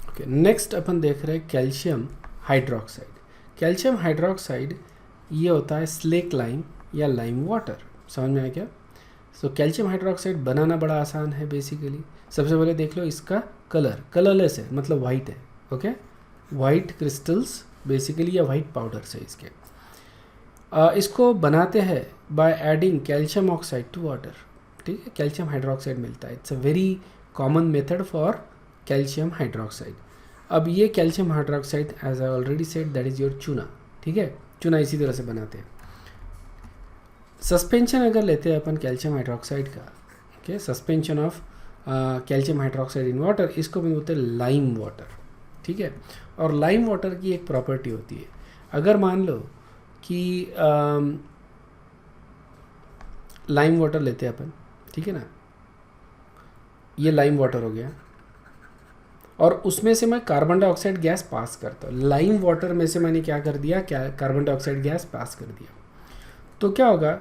okay. Next अपन देख रहे हैं कैल्शियम हाइड्रोक्साइड। कैल्शियम हाइड्रोक्साइड ये होता है स्लेक लाइम या लाइम वाटर। समझ में आया क्या? सो कैल्शियम हाइड्रोक्साइड बनाना बड़ा आसान है बेसिकली। सबसे पहले देख लो इसका कलरलेस है, मतलब वाइट है, ओके। वाइट क्रिस्टल्स बेसिकली या वाइट पाउडर्स है इसके। इसको बनाते हैं by adding calcium oxide to water, ठीक है। कैल्शियम हाइड्रोक्साइड मिलता है। It's a very common method for calcium hydroxide. अब ये calcium hydroxide as I already said that is your chuna, ठीक है। चूना इसी तरह से बनाते हैं। सस्पेंशन अगर लेते हैं अपन कैल्शियम हाइड्रोक्साइड का, okay, suspension of calcium hydroxide in water, इसको भी बोलते हैं लाइम वाटर, ठीक है। और लाइम वाटर की एक प्रॉपर्टी होती है, अगर मान लो कि लाइम वाटर लेते हैं अपन, ठीक है ना, ये लाइम वाटर हो गया और उसमें से मैं कार्बन डाइऑक्साइड गैस पास करता हूँ। लाइम वाटर में से मैंने क्या कर दिया, क्या कार्बन डाइऑक्साइड गैस पास कर दिया, तो क्या होगा,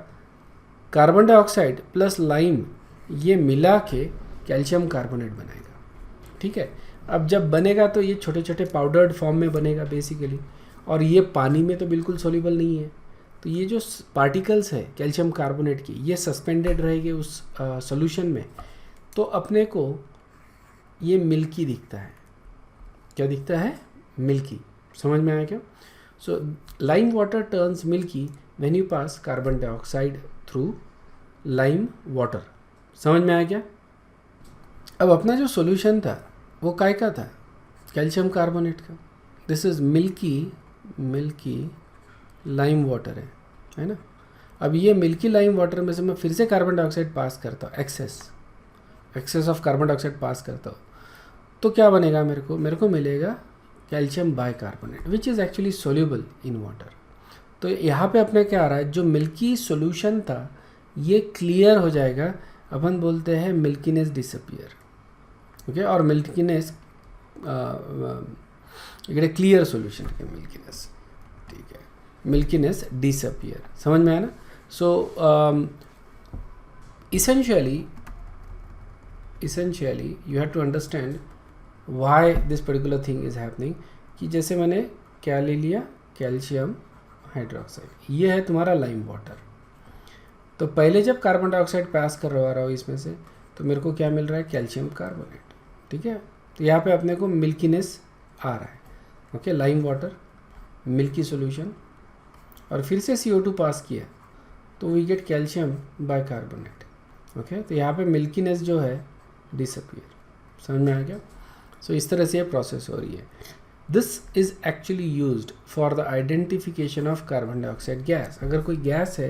कार्बन डाइऑक्साइड प्लस लाइम ये मिला के कैल्शियम कार्बोनेट बनेगा, ठीक है। अब जब बनेगा तो ये छोटे छोटे पाउडर्ड फॉर्म में बनेगा बेसिकली, और ये पानी में तो बिल्कुल सोल्यूबल नहीं है। तो ये जो पार्टिकल्स है कैल्शियम कार्बोनेट की, ये सस्पेंडेड रहेंगे उस सॉल्यूशन में, तो अपने को ये मिल्की दिखता है। क्या दिखता है? मिल्की। समझ में आया क्या? So lime water turns milky when you pass carbon dioxide through lime water. समझ में आया क्या? अब अपना जो सॉल्यूशन था वो काय का था? कैल्शियम कार्बोनेट का। This is milky lime water है ना। अब ये मिल्की लाइम वाटर में से मैं फिर से कार्बन डाइऑक्साइड पास करता हूँ, एक्सेस ऑफ कार्बन डाइऑक्साइड पास करता हूँ, तो क्या बनेगा? मेरे को मिलेगा calcium bicarbonate which is actually soluble in water. तो यहाँ पे अपने क्या आ रहा है, जो मिल्की सॉल्यूशन था ये क्लियर हो जाएगा। अपन बोलते हैं मिल्कीनेस डिसअपियर, ओके। और मिल्कीनेस इकडे क्लियर सॉल्यूशन है मिल्कीनेस, ठीक है। Milkiness disappear. समझ में आया ना? सो essentially you have to understand why this particular thing is happening। कि जैसे मैंने क्या ले लिया, कैल्शियम हाइड्रोक्साइड, ये है तुम्हारा लाइम वाटर। तो पहले जब कार्बन डाइऑक्साइड पास करवा रहा हो इसमें से, तो मेरे को क्या मिल रहा है? कैल्शियम कार्बोनेट, ठीक है। तो यहाँ पे अपने को मिल्कीनेस आ रहा है, okay. Lime water, milky solution, और फिर से CO2 पास किया तो we get calcium bicarbonate. Okay, तो यहाँ पे मिल्कीनेस जो है डिसअपियर। समझ में आ गया? सो इस तरह से ये प्रोसेस हो रही है। This is actually used for the identification of carbon dioxide gas. अगर कोई गैस है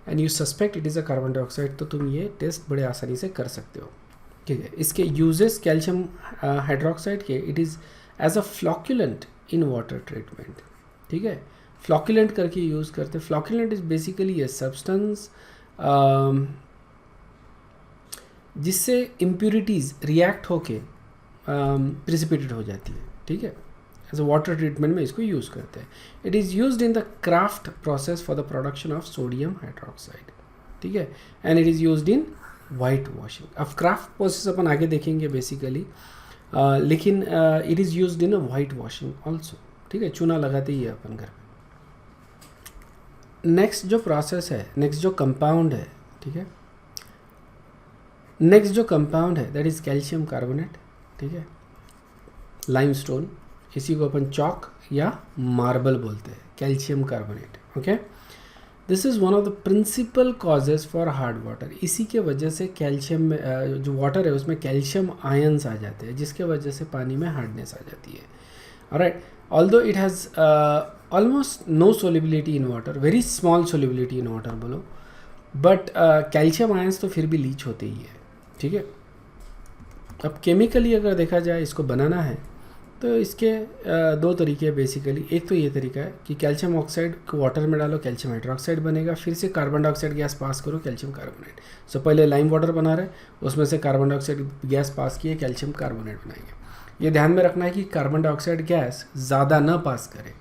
and you suspect it is a carbon dioxide, तो तुम ये टेस्ट बड़े आसानी से कर सकते हो। ठीक है, इसके यूजेस कैल्शियम हाइड्रोक्साइड के, it is as a flocculant in water treatment. ठीक है, फ्लॉक्यूलेंट करके यूज़ करते हैं। Flocculant is basically a substance जिससे इम्प्यूरिटीज़ रिएक्ट होके प्रिसिपिटेट हो जाती है। ठीक है, एज अ वाटर ट्रीटमेंट में इसको यूज़ करते हैं। It is used in the craft process for the production of sodium hydroxide. ठीक है, and it is used in white washing. अब क्राफ्ट प्रोसेस अपन आगे देखेंगे बेसिकली, लेकिन it is used in a white washing also. ठीक है, चूना लगाते ही है अपन घर में। नेक्स्ट जो प्रोसेस है, नेक्स्ट जो कंपाउंड है, ठीक है, नेक्स्ट जो कंपाउंड है दैट इज़ कैल्शियम कार्बोनेट। ठीक है, लाइमस्टोन, इसी को अपन चॉक या मार्बल बोलते हैं, calcium carbonate. Okay, this is one of the principal causes for hard water. इसी के वजह से कैल्शियम में जो वाटर है उसमें कैल्शियम आयंस आ जाते हैं, जिसके वजह से पानी में हार्डनेस आ जाती है। Alright, although it has almost no solubility in water, very small solubility in water बोलो, बट कैल्शियम आयंस तो फिर भी लीच होते ही है। ठीक है, अब केमिकली अगर देखा जाए इसको बनाना है तो इसके दो तरीके हैं बेसिकली। एक तो ये तरीका है कि कैल्शियम ऑक्साइड को वाटर में डालो, कैल्शियम हाइड्रोक्साइड बनेगा, फिर से कार्बन डाइऑक्साइड गैस पास करो, कैल्शियम कार्बोनेट। सो पहले लाइम वाटर बना रहे, उसमें से कार्बन डाइऑक्साइड गैस पास किए, कैल्शियम कार्बोनेट बनाएंगे। ये ध्यान में रखना है कि कार्बन डाइऑक्साइड गैस ज़्यादा ना पास करे।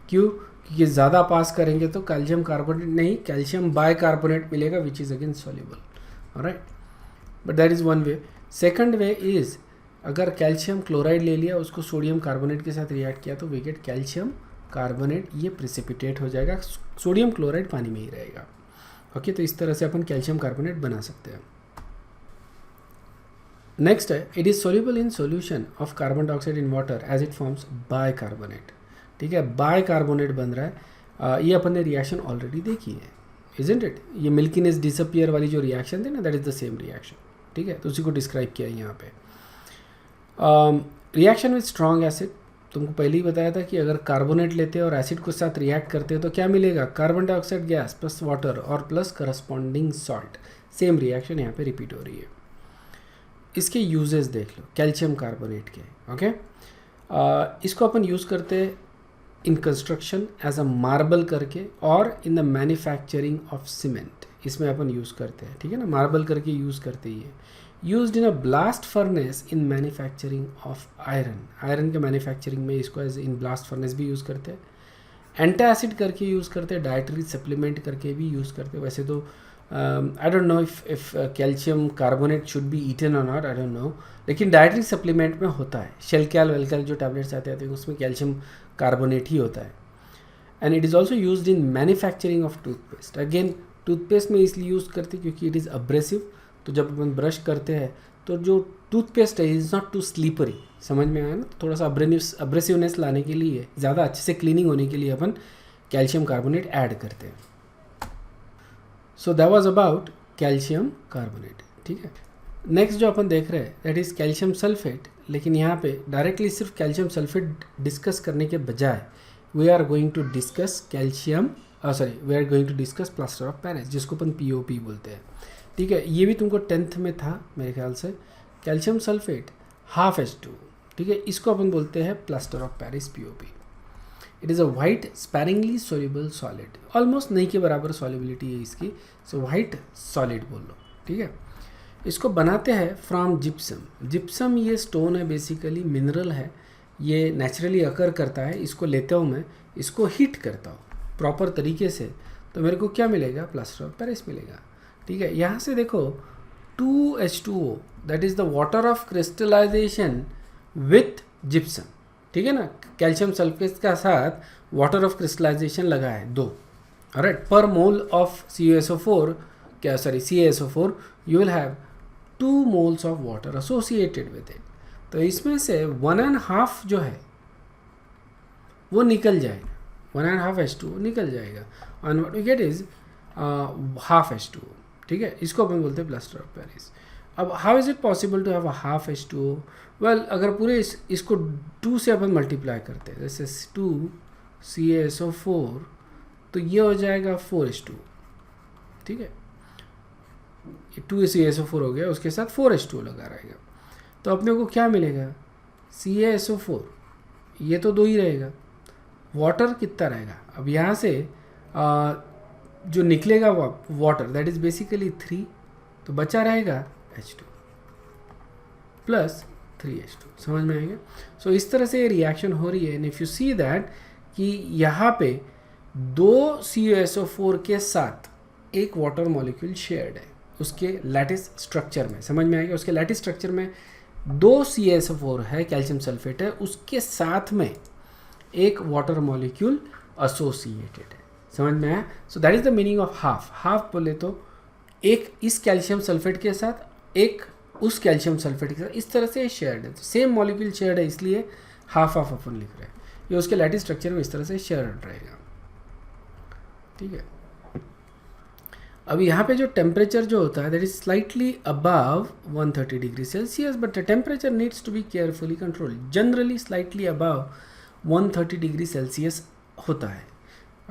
क्यों? क्योंकि ज़्यादा पास करेंगे तो कैल्शियम कार्बोनेट नहीं, कैल्शियम बाइकार्बोनेट मिलेगा, which is again soluble. Alright, but that is one way. Second way is, अगर कैल्शियम क्लोराइड ले लिया, उसको सोडियम कार्बोनेट के साथ रिएक्ट किया तो वी गेट कैल्शियम कार्बोनेट, ये प्रिसिपिटेट हो जाएगा, सोडियम क्लोराइड पानी में ही रहेगा। ओके, तो इस तरह से अपन कैल्शियम कार्बोनेट बना सकते हैं। नेक्स्ट है, it is soluble in solution of carbon dioxide in water as it forms bicarbonate. ठीक है, बाइकार्बोनेट बन रहा है। ये अपन ने रिएक्शन ऑलरेडी देखी है, इजंट इट? ये मिल्कीनेस डिसअपियर वाली जो रिएक्शन थी ना, that is the same reaction. ठीक है, तो उसी को डिस्क्राइब किया है यहाँ पे। रिएक्शन विद स्ट्रॉन्ग एसिड, तुमको पहले ही बताया था कि अगर कार्बोनेट लेते हैं और एसिड के साथ रिएक्ट करते हैं तो क्या मिलेगा? Carbon dioxide gas plus water और plus corresponding salt. Same reaction यहाँ पे रिपीट हो रही है। इसके यूजेस देख लो, कैल्शियम कार्बोनेट के। ओके, इसको अपन यूज़ करते हैं in construction as a marble करके, और in the manufacturing of cement, इसमें अपन यूज़ करते हैं। ठीक है ना, मार्बल करके यूज़ करते ही है। Used in a blast furnace in manufacturing of iron, iron के मैन्युफैक्चरिंग में इसको एज इन ब्लास्ट फर्नेस भी यूज़ करते हैं। एंटासिड करके यूज़ करते हैं, डाइटरी सप्लीमेंट करके भी यूज़ करते हैं। वैसे तो I don't know if calcium carbonate should be eaten और नॉट, आई डोंट नो, लेकिन डाइटरी सप्लीमेंट में होता है। शेलकैल वेलकैल जो टैबलेट्स आते हैं उसमें कैल्शियम कार्बोनेट ही होता है। And it is also used in manufacturing of toothpaste. Again toothpaste में इसलिए यूज़ करते हैं क्योंकि इट इज़ अब्रेसिव, तो जब अपन ब्रश करते हैं तो जो टूथपेस्ट है इज़ नॉट टू स्लीपरी, समझ में आया ना? तो थोड़ा सा अब्रेसिवनेस लाने के लिए, ज़्यादा अच्छे से क्लीनिंग होने के लिए अपन कैल्शियम कार्बोनेट ऐड करते हैं। So that was about calcium carbonate. ठीक है, नेक्स्ट जो अपन देख रहे हैं दैट इज़ कैल्शियम सल्फेट। लेकिन यहाँ पे डायरेक्टली सिर्फ कैल्शियम सल्फेट डिस्कस करने के बजाय we are going to discuss we are going to discuss plaster of Paris, जिसको अपन POP बोलते हैं। ठीक है, ये भी तुमको 10th में था मेरे ख्याल से। कैल्शियम सल्फेट ½ H2, ठीक है, इसको अपन बोलते हैं plaster of Paris, POP। It is a white sparingly soluble solid, almost नहीं के बराबर सॉल्युबिलिटी है इसकी, सो वाइट सॉलिड बोल लो। ठीक है, इसको बनाते हैं फ्रॉम जिप्सम। जिप्सम ये स्टोन है, बेसिकली मिनरल है, ये नेचुरली अकर करता है। इसको लेता हूँ मैं, इसको हीट करता हूँ प्रॉपर तरीके से, तो मेरे को क्या मिलेगा? प्लास्टर ऑफ पेरिस मिलेगा। ठीक है, यहाँ से देखो 2H2O that is the water of crystallization with gypsum. ठीक है ना, कैल्शियम सल्फेट का साथ वाटर ऑफ क्रिस्टलाइजेशन लगा है 2। ऑलराइट, पर mole of CaSO4 you will have 2 moles of water associated with it. तो इसमें से 1.5 जो है वो निकल जाएगा, 1.5 H2O निकल जाएगा। And what we get is ½ H2O, ठीक है, इसको अपन बोलते हैं प्लास्टर ऑफ पेरिस। अब how is it possible to have ½ H2O? Well, अगर पूरे इसको 2 से अपन मल्टीप्लाई करते हैं, जैसे 2CaSO4, तो ये हो जाएगा 4H2O, ठीक है, 2CaSO4 हो गया, उसके साथ 4H2O लगा रहेगा, तो अपने को क्या मिलेगा? CaSO4, ये तो 2 ही रहेगा, वाटर कितना रहेगा? अब यहाँ से जो निकलेगा वाटर, दैट इज़ बेसिकली 3, तो बचा रहेगा H2 प्लस 3H2, समझ में आएगा? सो इस तरह से ये रिएक्शन हो रही है। And if you see that कि यहाँ पे 2 CaSO4 के साथ एक वाटर मॉलिक्यूल शेयर्ड है उसके लैटिस स्ट्रक्चर में, समझ में आएगा? उसके लैटिस स्ट्रक्चर में 2 CaSO4 है, कैल्शियम सल्फेट है, उसके साथ में एक वाटर मॉलिक्यूल एसोसिएटेड है, समझ में आया? सो that is the meaning of half बोले तो एक इस कैल्शियम सल्फेट के साथ, एक उस कैल्शियम सल्फेट के साथ, इस तरह से शेयर्ड है, तो सेम मॉलिक्यूल शेयर्ड है, इसलिए हाफ अपन लिख रहे हैं। ये उसके लैटिस स्ट्रक्चर में इस तरह से शेयर्ड रहेगा, ठीक है। अब यहाँ पे जो टेम्परेचर जो होता है that is slightly above 130 degree Celsius, but the temperature needs to be carefully controlled. Generally slightly above 130 degree Celsius होता है,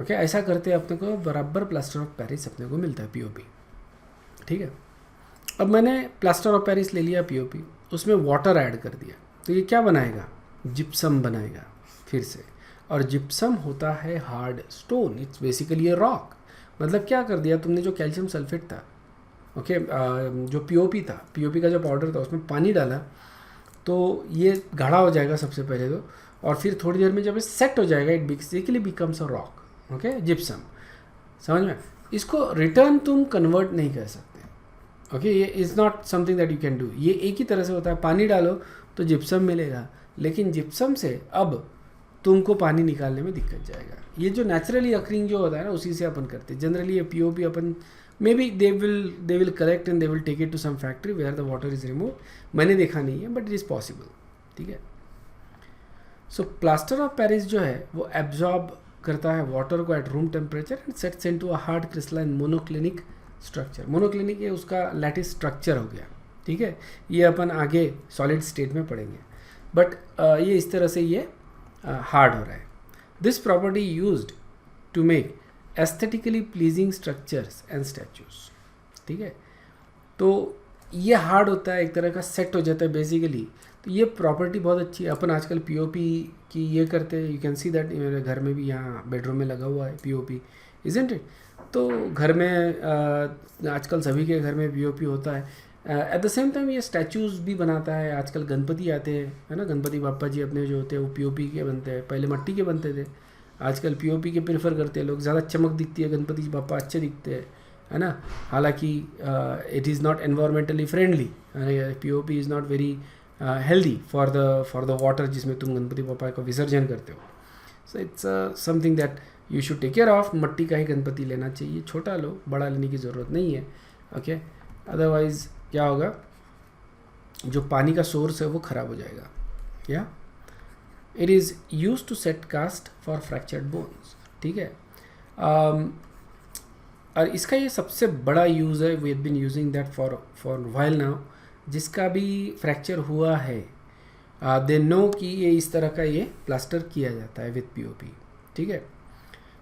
ओके। ऐसा करते हैं अपने को बराबर प्लास्टर ऑफ पेरिस अपने को मिलता है, POP, ठीक है। अब मैंने प्लास्टर ऑफ पेरिस ले लिया POP, उसमें वाटर ऐड कर दिया, तो ये क्या बनाएगा? जिप्सम बनाएगा फिर से, और जिप्सम होता है hard stone, it's basically a rock. मतलब क्या कर दिया तुमने, जो कैल्शियम सल्फेट था, ओके, जो POP था, POP का जो पाउडर था, उसमें पानी डाला तो ये गाढ़ा हो जाएगा सबसे पहले तो, और फिर थोड़ी देर में जब ये सेट हो जाएगा, it basically becomes a rock, okay, gypsum, समझ में? इसको रिटर्न तुम कन्वर्ट नहीं कर सकते, ओके, ये is not something that you can do. ये एक ही तरह से होता है, पानी डालो तो जिप्सम मिलेगा, लेकिन जिप्सम से अब तुमको पानी निकालने में दिक्कत जाएगा। ये जो नेचुरली अकरिंग जो होता है ना, उसी से अपन करते हैं। जनरली ये POP अपन maybe they will collect and they will take it to some factory where the water is remove. मैंने देखा नहीं है, बट इट इज़ पॉसिबल, ठीक है। सो प्लास्टर ऑफ पेरिस जो है वो एब्जॉर्ब करता है वाटर को at room temperature and sets into a hard crystalline monoclinic structure. Monoclinic ये उसका लैटिस स्ट्रक्चर हो गया, ठीक है। ये अपन आगे सॉलिड स्टेट में पढ़ेंगे, बट ये इस तरह से ये हार्ड हो रहा है। This property used to make aesthetically pleasing structures and statues, ठीक है। तो ये हार्ड होता है, एक तरह का सेट हो जाता है बेसिकली, तो ये प्रॉपर्टी बहुत अच्छी है। अपन आजकल POP की ये करते हैं, यू कैन सी दैट मेरे घर में भी, यहाँ बेडरूम में लगा हुआ है POP, इजंट इट? तो घर में आजकल सभी के घर में POP होता है। एट द सेम टाइम ये स्टैचूज़ भी बनाता है। आजकल गणपति आते हैं, है ना, गणपति बापा जी अपने जो होते हैं वो POP के बनते हैं, पहले मिट्टी के बनते थे, आजकल POP के प्रेफर करते हैं लोग, ज़्यादा चमक दिखती है, गणपति जी बापा अच्छे दिखते हैं, है ना। हालांकि it is not environmentally friendly, POP is not very healthy for the water जिसमें तुम गणपति बापा का विसर्जन करते हो। So it's something that you should take care of. मिट्टी का ही गणपति लेना चाहिए, छोटा लो, बड़ा लेने की ज़रूरत नहीं है, ओके। अदरवाइज़ क्या होगा, जो पानी का सोर्स है वो ख़राब हो जाएगा। या it is use to set cast for fractured bones, ठीक है। और इसका ये सबसे बड़ा यूज़ है, we have been using that for while now. जिसका भी फ्रैक्चर हुआ है दे नो कि ये इस तरह का ये प्लास्टर किया जाता है विथ POP, ठीक है।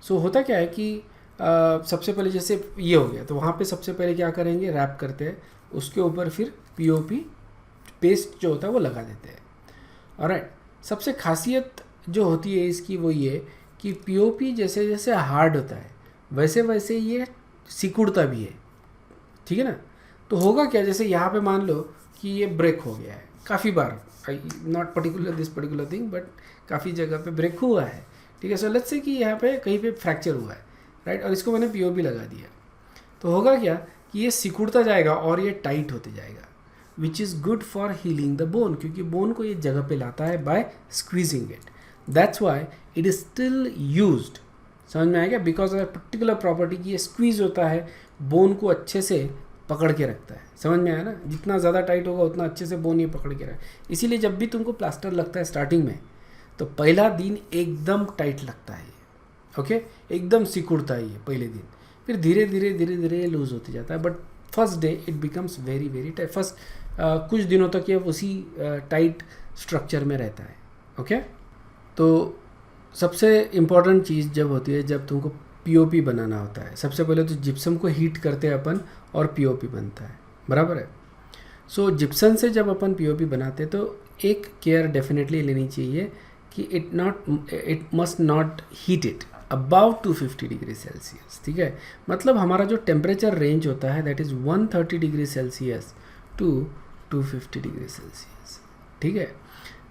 सो होता क्या है कि सबसे पहले जैसे ये हो गया, तो वहाँ पे सबसे पहले क्या करेंगे, रैप करते हैं, उसके ऊपर फिर POP पेस्ट जो होता है वो लगा देते हैं। ऑलराइट, सबसे खासियत जो होती है इसकी वो ये कि POP जैसे जैसे हार्ड होता है वैसे वैसे ये सिकुड़ता भी है, ठीक है ना। तो होगा क्या, जैसे यहाँ पे मान लो कि ये ब्रेक हो गया है, काफ़ी बार, not particular this particular thing, but काफ़ी जगह पे ब्रेक हुआ है, ठीक है। सो लेट्स से कि यहाँ पे कहीं पे फ्रैक्चर हुआ है, राइट, और इसको मैंने POP लगा दिया, तो होगा क्या कि ये सिकुड़ता जाएगा और ये टाइट होते जाएगा, which is good for healing the bone, क्योंकि बोन को ये जगह पे लाता है by squeezing it. That's why it is still used, समझ में आएगा, बिकॉज ऑफ पर्टिकुलर प्रॉपर्टी की ये स्क्वीज होता है, बोन को अच्छे से पकड़ के रखता है, समझ में आया ना। जितना ज़्यादा टाइट होगा उतना अच्छे से बोन ये पकड़ के रखता है। इसीलिए जब भी तुमको प्लास्टर लगता है स्टार्टिंग में, तो पहला दिन एकदम टाइट लगता है, ओके, एकदम सिकुड़ता है ये पहले दिन, फिर धीरे धीरे धीरे धीरे लूज़ होते जाता है, but first day it becomes very very tight. First कुछ दिनों तक ये उसी टाइट स्ट्रक्चर में रहता है। ओके, तो सबसे इम्पॉर्टेंट चीज़ जब होती है जब तुमको पीओपी बनाना होता है, सबसे पहले तो जिप्सम को हीट करते हैं अपन और पीओपी बनता है, बराबर है। सो जिप्सम से जब अपन पीओपी बनाते हैं तो एक केयर डेफिनेटली लेनी चाहिए कि it must not heat it above 250 degree Celsius, ठीक है। मतलब हमारा जो टेम्परेचर रेंज होता है that is 130 degree Celsius to 250 degree Celsius, ठीक है।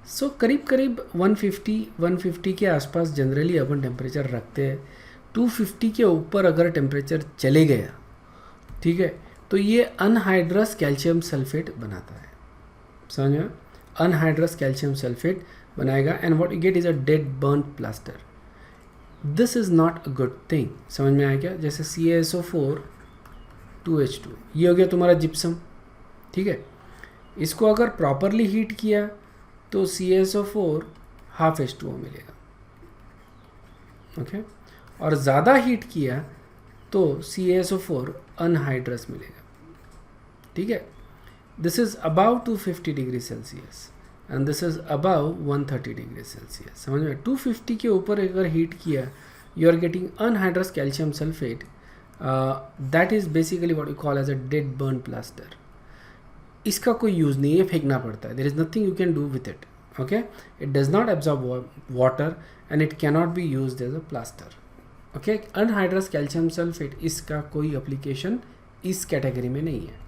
सो करीब करीब 150 के आसपास जनरली अपन टेम्परेचर रखते हैं। 250 के ऊपर अगर टेम्परेचर चले गया, ठीक है, तो ये अनहाइड्रस कैल्शियम सल्फेट बनाता है, समझ में। अनहाइड्रस कैल्शियम सल्फेट बनाएगा and what you get is a dead burn plaster. This is not a good thing, समझ में आया क्या। जैसे CaSO4 2H2 ये हो गया तुम्हारा जिप्सम, ठीक है। इसको अगर प्रॉपरली हीट किया तो CaSO4 हाफ H2O मिलेगा, ओके। और ज़्यादा हीट किया तो CaSO4 अनहाइड्रस मिलेगा, ठीक है। This is about 250 degree Celsius and this is about 130 degree Celsius, समझ में। 250 के ऊपर अगर हीट किया you are getting anhydrous calcium sulphate, that is basically what you call as a dead burn plaster. इसका कोई यूज़ नहीं है, फेंकना पड़ता है। There is nothing you can do with it, okay. It does not absorb water and it cannot be used as a plaster, okay. Anhydrous calcium sulphate इसका कोई application इस कैटेगरी में नहीं है।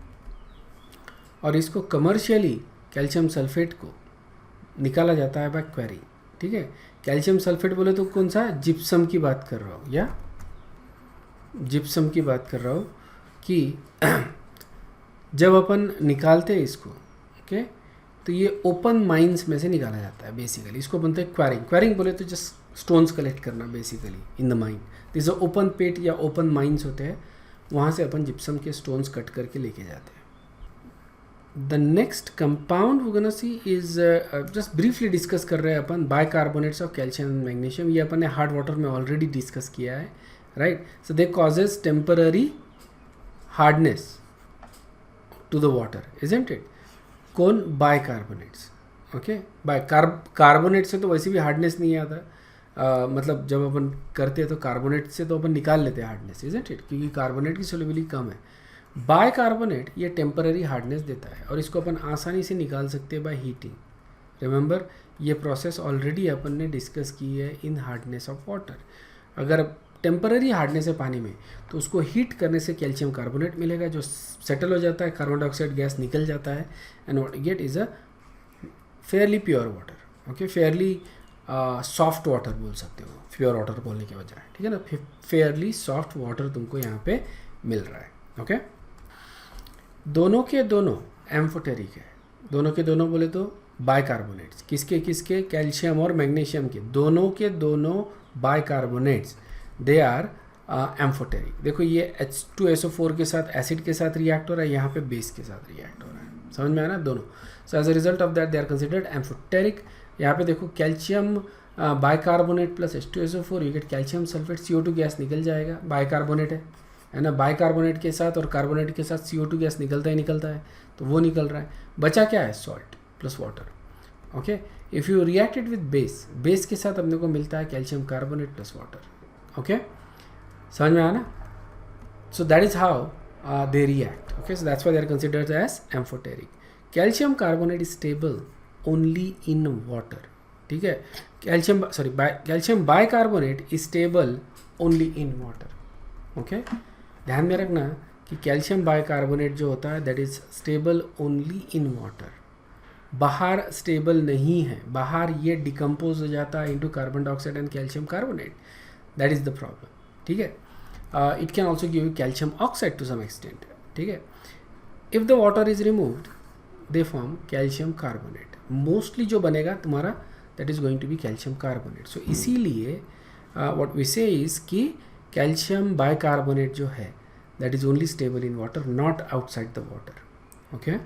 और इसको कमर्शियली कैल्शियम सल्फेट को निकाला जाता है बाय क्वेरी, ठीक है। कैल्शियम सल्फेट बोले तो कौन सा, जिप्सम की बात कर रहा हूँ, या जिप्सम की बात कर रहा हूँ कि जब अपन निकालते हैं इसको, ओके, तो ये ओपन माइंस में से निकाला जाता है बेसिकली। इसको बनते हैं क्वारिंग। क्वारिंग बोले तो जस्ट स्टोन्स कलेक्ट करना basically in the mine. This open pit या ओपन माइंस होते हैं, वहाँ से अपन जिप्सम के स्टोन्स कट करके लेके जाते हैं। द नेक्स्ट कंपाउंड वो gonna see is just briefly discuss कर रहे हैं अपन bicarbonates of calcium and magnesium. ये अपन ने हार्ड वाटर में ऑलरेडी डिस्कस किया है, right. So they causes temporary hardness to the water, isn't it. कौन, बाइकार्बोनेट्स, ओके। कार्बोनेट से तो वैसे भी हार्डनेस नहीं आता, मतलब जब अपन करते हैं तो कार्बोनेट से तो अपन निकाल लेते हैं हार्डनेस, इजंट इट, क्योंकि कार्बोनेट की सोल्युबिलिटी कम है। बाइकार्बोनेट ये टेम्पररी हार्डनेस देता है और इसको अपन आसानी से निकाल सकते हैं बाय हीटिंग। रिमेंबर ये प्रोसेस ऑलरेडी अपन ने डिस्कस की है इन हार्डनेस ऑफ वाटर। अगर टेम्पररी हार्डनेस है पानी में तो उसको हीट करने से कैल्शियम कार्बोनेट मिलेगा जो सेटल हो जाता है, कार्बन डाइऑक्साइड गैस निकल जाता है and what get is a fairly pure water, okay. Fairly soft water बोल सकते हो प्योर वाटर बोलने के बजाय, ठीक है ना। फेयरली सॉफ्ट वाटर तुमको यहाँ पे मिल रहा है, ओके। दोनों के दोनों एम्फोटेरिक है। दोनों के दोनों बोले तो बाइकार्बोनेट्स, किसके किसके, कैल्शियम और मैग्नीशियम के, दोनों के दोनों बाइकार्बोनेट्स दे आर एम्फोटेरिक। देखो ये H2SO4 के साथ एसिड के साथ रिएक्ट हो रहा है, यहाँ पे बेस के साथ रिएक्ट हो रहा है, समझ में आया ना दोनों। So as a result of that they are considered amphoteric. यहाँ पे देखो calcium bicarbonate plus H2SO4 you get calcium sulphate, CO2 gas निकल जाएगा, बाइकार्बोनेट है ना। बाइकार्बोनेट के साथ और कार्बोनेट के साथ CO2 गैस निकलता है, तो वो निकल रहा है। बचा क्या है, salt plus water, okay. If you react it with base, base के साथ अपने को मिलता है calcium carbonate plus water, okay. समझ में आया ना। So that is how they react, okay. So that's why they are considered as amphoteric. Calcium carbonate is stable only in water, ठीक है। Calcium bicarbonate is stable only in water, okay. ध्यान में रखना कि कैल्शियम बाइकार्बोनेट जो होता है that is stable only in water, बाहर स्टेबल नहीं है, बाहर ये डिकम्पोज हो जाता है into carbon dioxide and calcium carbonate, that is the problem, ठीक है। It can also give you calcium oxide to some extent, ठीक है। If the water is removed they form calcium carbonate, mostly जो बनेगा तुम्हारा that is going to be calcium carbonate. So इसीलिए what we say is कि calcium bicarbonate जो है that is only stable in water, not outside the water, okay.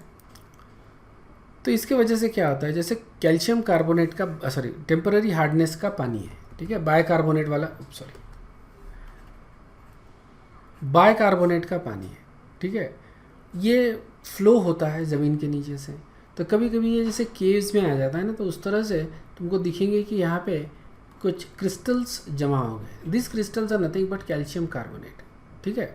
तो इसके वजह से क्या होता है, जैसे कैल्शियम कार्बोनेट का टेम्पररी हार्डनेस का पानी है, ठीक है, बाइकार्बोनेट वाला, बाइकार्बोनेट का पानी है, ठीक है। ये फ्लो होता है ज़मीन के नीचे से, तो कभी कभी ये जैसे केव्स में आ जाता है ना, तो उस तरह से तुमको दिखेंगे कि यहाँ पे कुछ क्रिस्टल्स जमा हो गए। This crystals are nothing but calcium carbonate, ठीक है।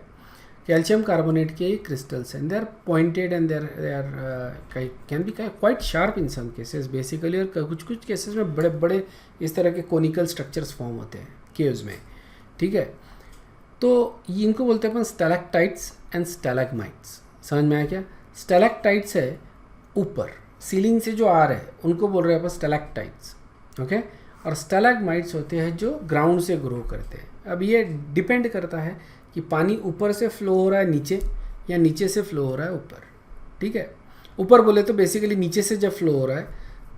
कैल्शियम कार्बोनेट के क्रिस्टल्स हैं, they are pointed and they are can be quite sharp in some cases basically, और कुछ कुछ केसेस में बड़े बड़े इस तरह के कोनिकल स्ट्रक्चर्स फॉर्म होते हैं केव्स में, ठीक है। तो इनको बोलते हैं अपन स्टैलेक्टाइट्स एंड स्टैलेग्माइट्स। समझ में आया क्या? स्टैलेक्टाइट्स है ऊपर सीलिंग से जो आ रहे हैं उनको बोल रहे हैं अपन स्टैलेक्टाइट्स, ओके। और स्टैलेग्माइट्स होते हैं जो ग्राउंड से ग्रो करते हैं। अब ये डिपेंड करता है कि पानी ऊपर से फ्लो हो रहा है नीचे या नीचे से फ्लो हो रहा है ऊपर, ठीक है। ऊपर बोले तो बेसिकली नीचे से जब फ्लो हो रहा है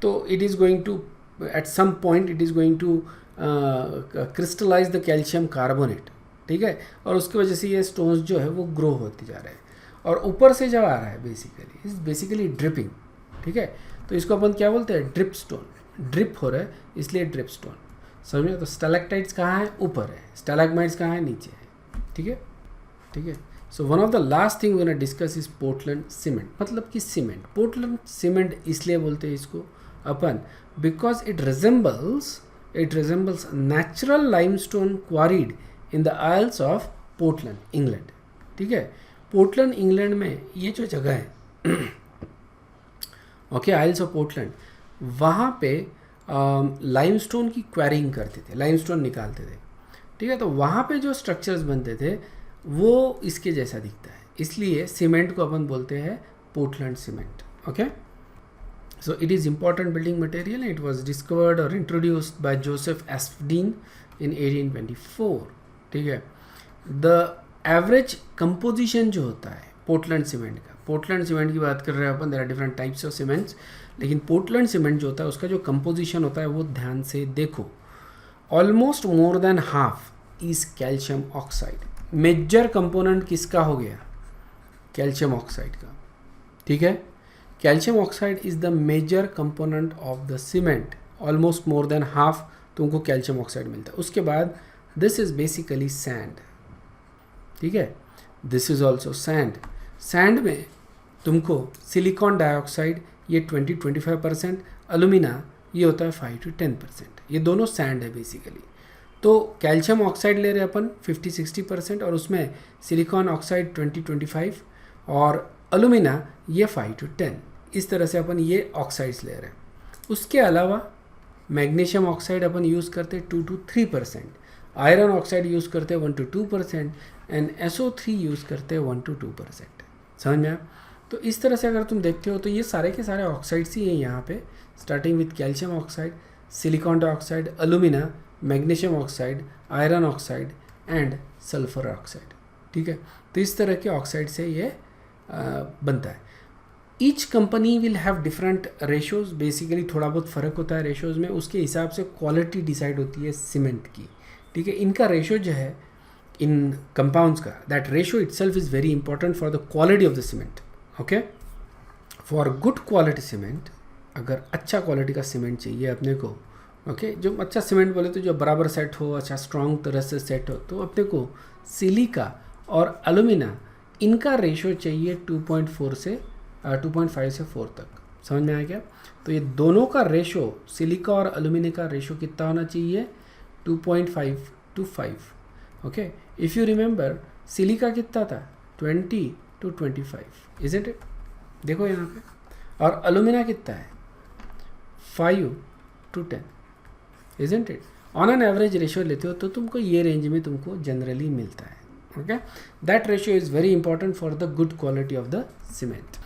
तो it is going to at some point it is going to crystallize the calcium carbonate, ठीक है। और उसकी वजह से ये स्टोन्स जो है वो ग्रो होते जा रहे हैं। और ऊपर से जब आ रहा है बेसिकली ड्रिपिंग, ठीक है। तो इसको अपन क्या बोलते हैं? Drip stone. ड्रिप हो रहा है इसलिए ड्रिप स्टोन। समझ में? तो स्टैलेक्टाइट्स कहाँ है? ऊपर है। स्टैलेग्माइट्स कहाँ है? नीचे है, ठीक है, ठीक है। So one of the last thing we gonna discuss is Portland cement. मतलब कि सीमेंट, पोर्टलैंड सीमेंट इसलिए बोलते हैं इसको अपन because it resembles natural limestone quarried in the isles of Portland, England, ठीक है। पोर्टलैंड इंग्लैंड में ये जो जगह है ओके, आइल्स ऑफ पोर्टलैंड, वहाँ पे लाइमस्टोन की क्वारिंग करते थे, लाइमस्टोन निकालते थे, ठीक है। तो वहाँ पे जो स्ट्रक्चर्स बनते थे वो इसके जैसा दिखता है, इसलिए सीमेंट को अपन बोलते हैं Portland cement, okay. So it is important building material. It was discovered और introduced by Joseph Aspdin in 1824, ठीक है। द एवरेज कंपोजिशन जो होता है पोर्टलैंड सीमेंट का, पोर्टलैंड सीमेंट की बात कर रहे हैं अपन, there are different types of cements, लेकिन पोर्टलैंड सीमेंट जो होता है उसका जो कंपोजिशन होता है वो ध्यान से देखो। Almost more than half is calcium oxide. Major component किसका हो गया? कैल्शियम ऑक्साइड का, ठीक है। Calcium oxide is the major component of the cement. Almost more than half तुमको कैल्शियम ऑक्साइड मिलता है। उसके बाद दिस इज बेसिकली सैंड, ठीक है। This is also sand. Sand में तुमको सिलिकॉन डाइऑक्साइड ये 20-25%, अलुमिना ये होता है 5 to 10%। ये दोनों सैंड है बेसिकली। तो कैल्शियम ऑक्साइड ले रहे हैं अपन 50-60% और उसमें सिलिकॉन ऑक्साइड 20-25 और अलुमिना ये 5 to 10। इस तरह से अपन ये ऑक्साइड्स ले रहे हैं। उसके अलावा मैग्नीशियम ऑक्साइड अपन यूज़ करते हैं 2 to 3%, आयरन ऑक्साइड यूज़ करते हैं 1 to 2% एंड SO3 यूज़ करते हैं 1 to 2%। समझ में आया? तो इस तरह से अगर तुम देखते हो तो ये सारे के सारे ऑक्साइड्स ही हैं यहाँ पे, starting with calcium oxide, silicon dioxide, alumina, magnesium oxide, iron oxide and sulphur oxide, ठीक है। तो इस तरह के ऑक्साइड से ये बनता है। Each company will have different ratios, basically थोड़ा बहुत फ़र्क होता है रेशोज़ में, उसके हिसाब से क्वालिटी डिसाइड होती है सीमेंट की, ठीक है। इनका रेशो जो है इन कंपाउंड्स का, that ratio itself is very important for the quality of the cement, okay. For good quality cement, अगर अच्छा क्वालिटी का सीमेंट चाहिए अपने को, ओके, जो अच्छा सीमेंट बोले तो जो बराबर सेट हो, अच्छा स्ट्रॉन्ग तरह से सेट हो, तो अपने को सिलिका और अलुमिना इनका रेशो चाहिए 2.5 से 4 तक। समझ में आया क्या? तो ये दोनों का रेशो, सिलिका और अलुमिना का रेशो कितना होना चाहिए? 2.5 to 5, okay. If you remember silica कितना था? 20 to 25, इज़न्ट इट? देखो यहाँ पे। और अलुमिना कितना है? 5 to 10, isn't it? On an average ratio लेते हो तो तुमको ये रेंज में तुमको जनरली मिलता है, okay. That ratio is very important for the good quality of the cement.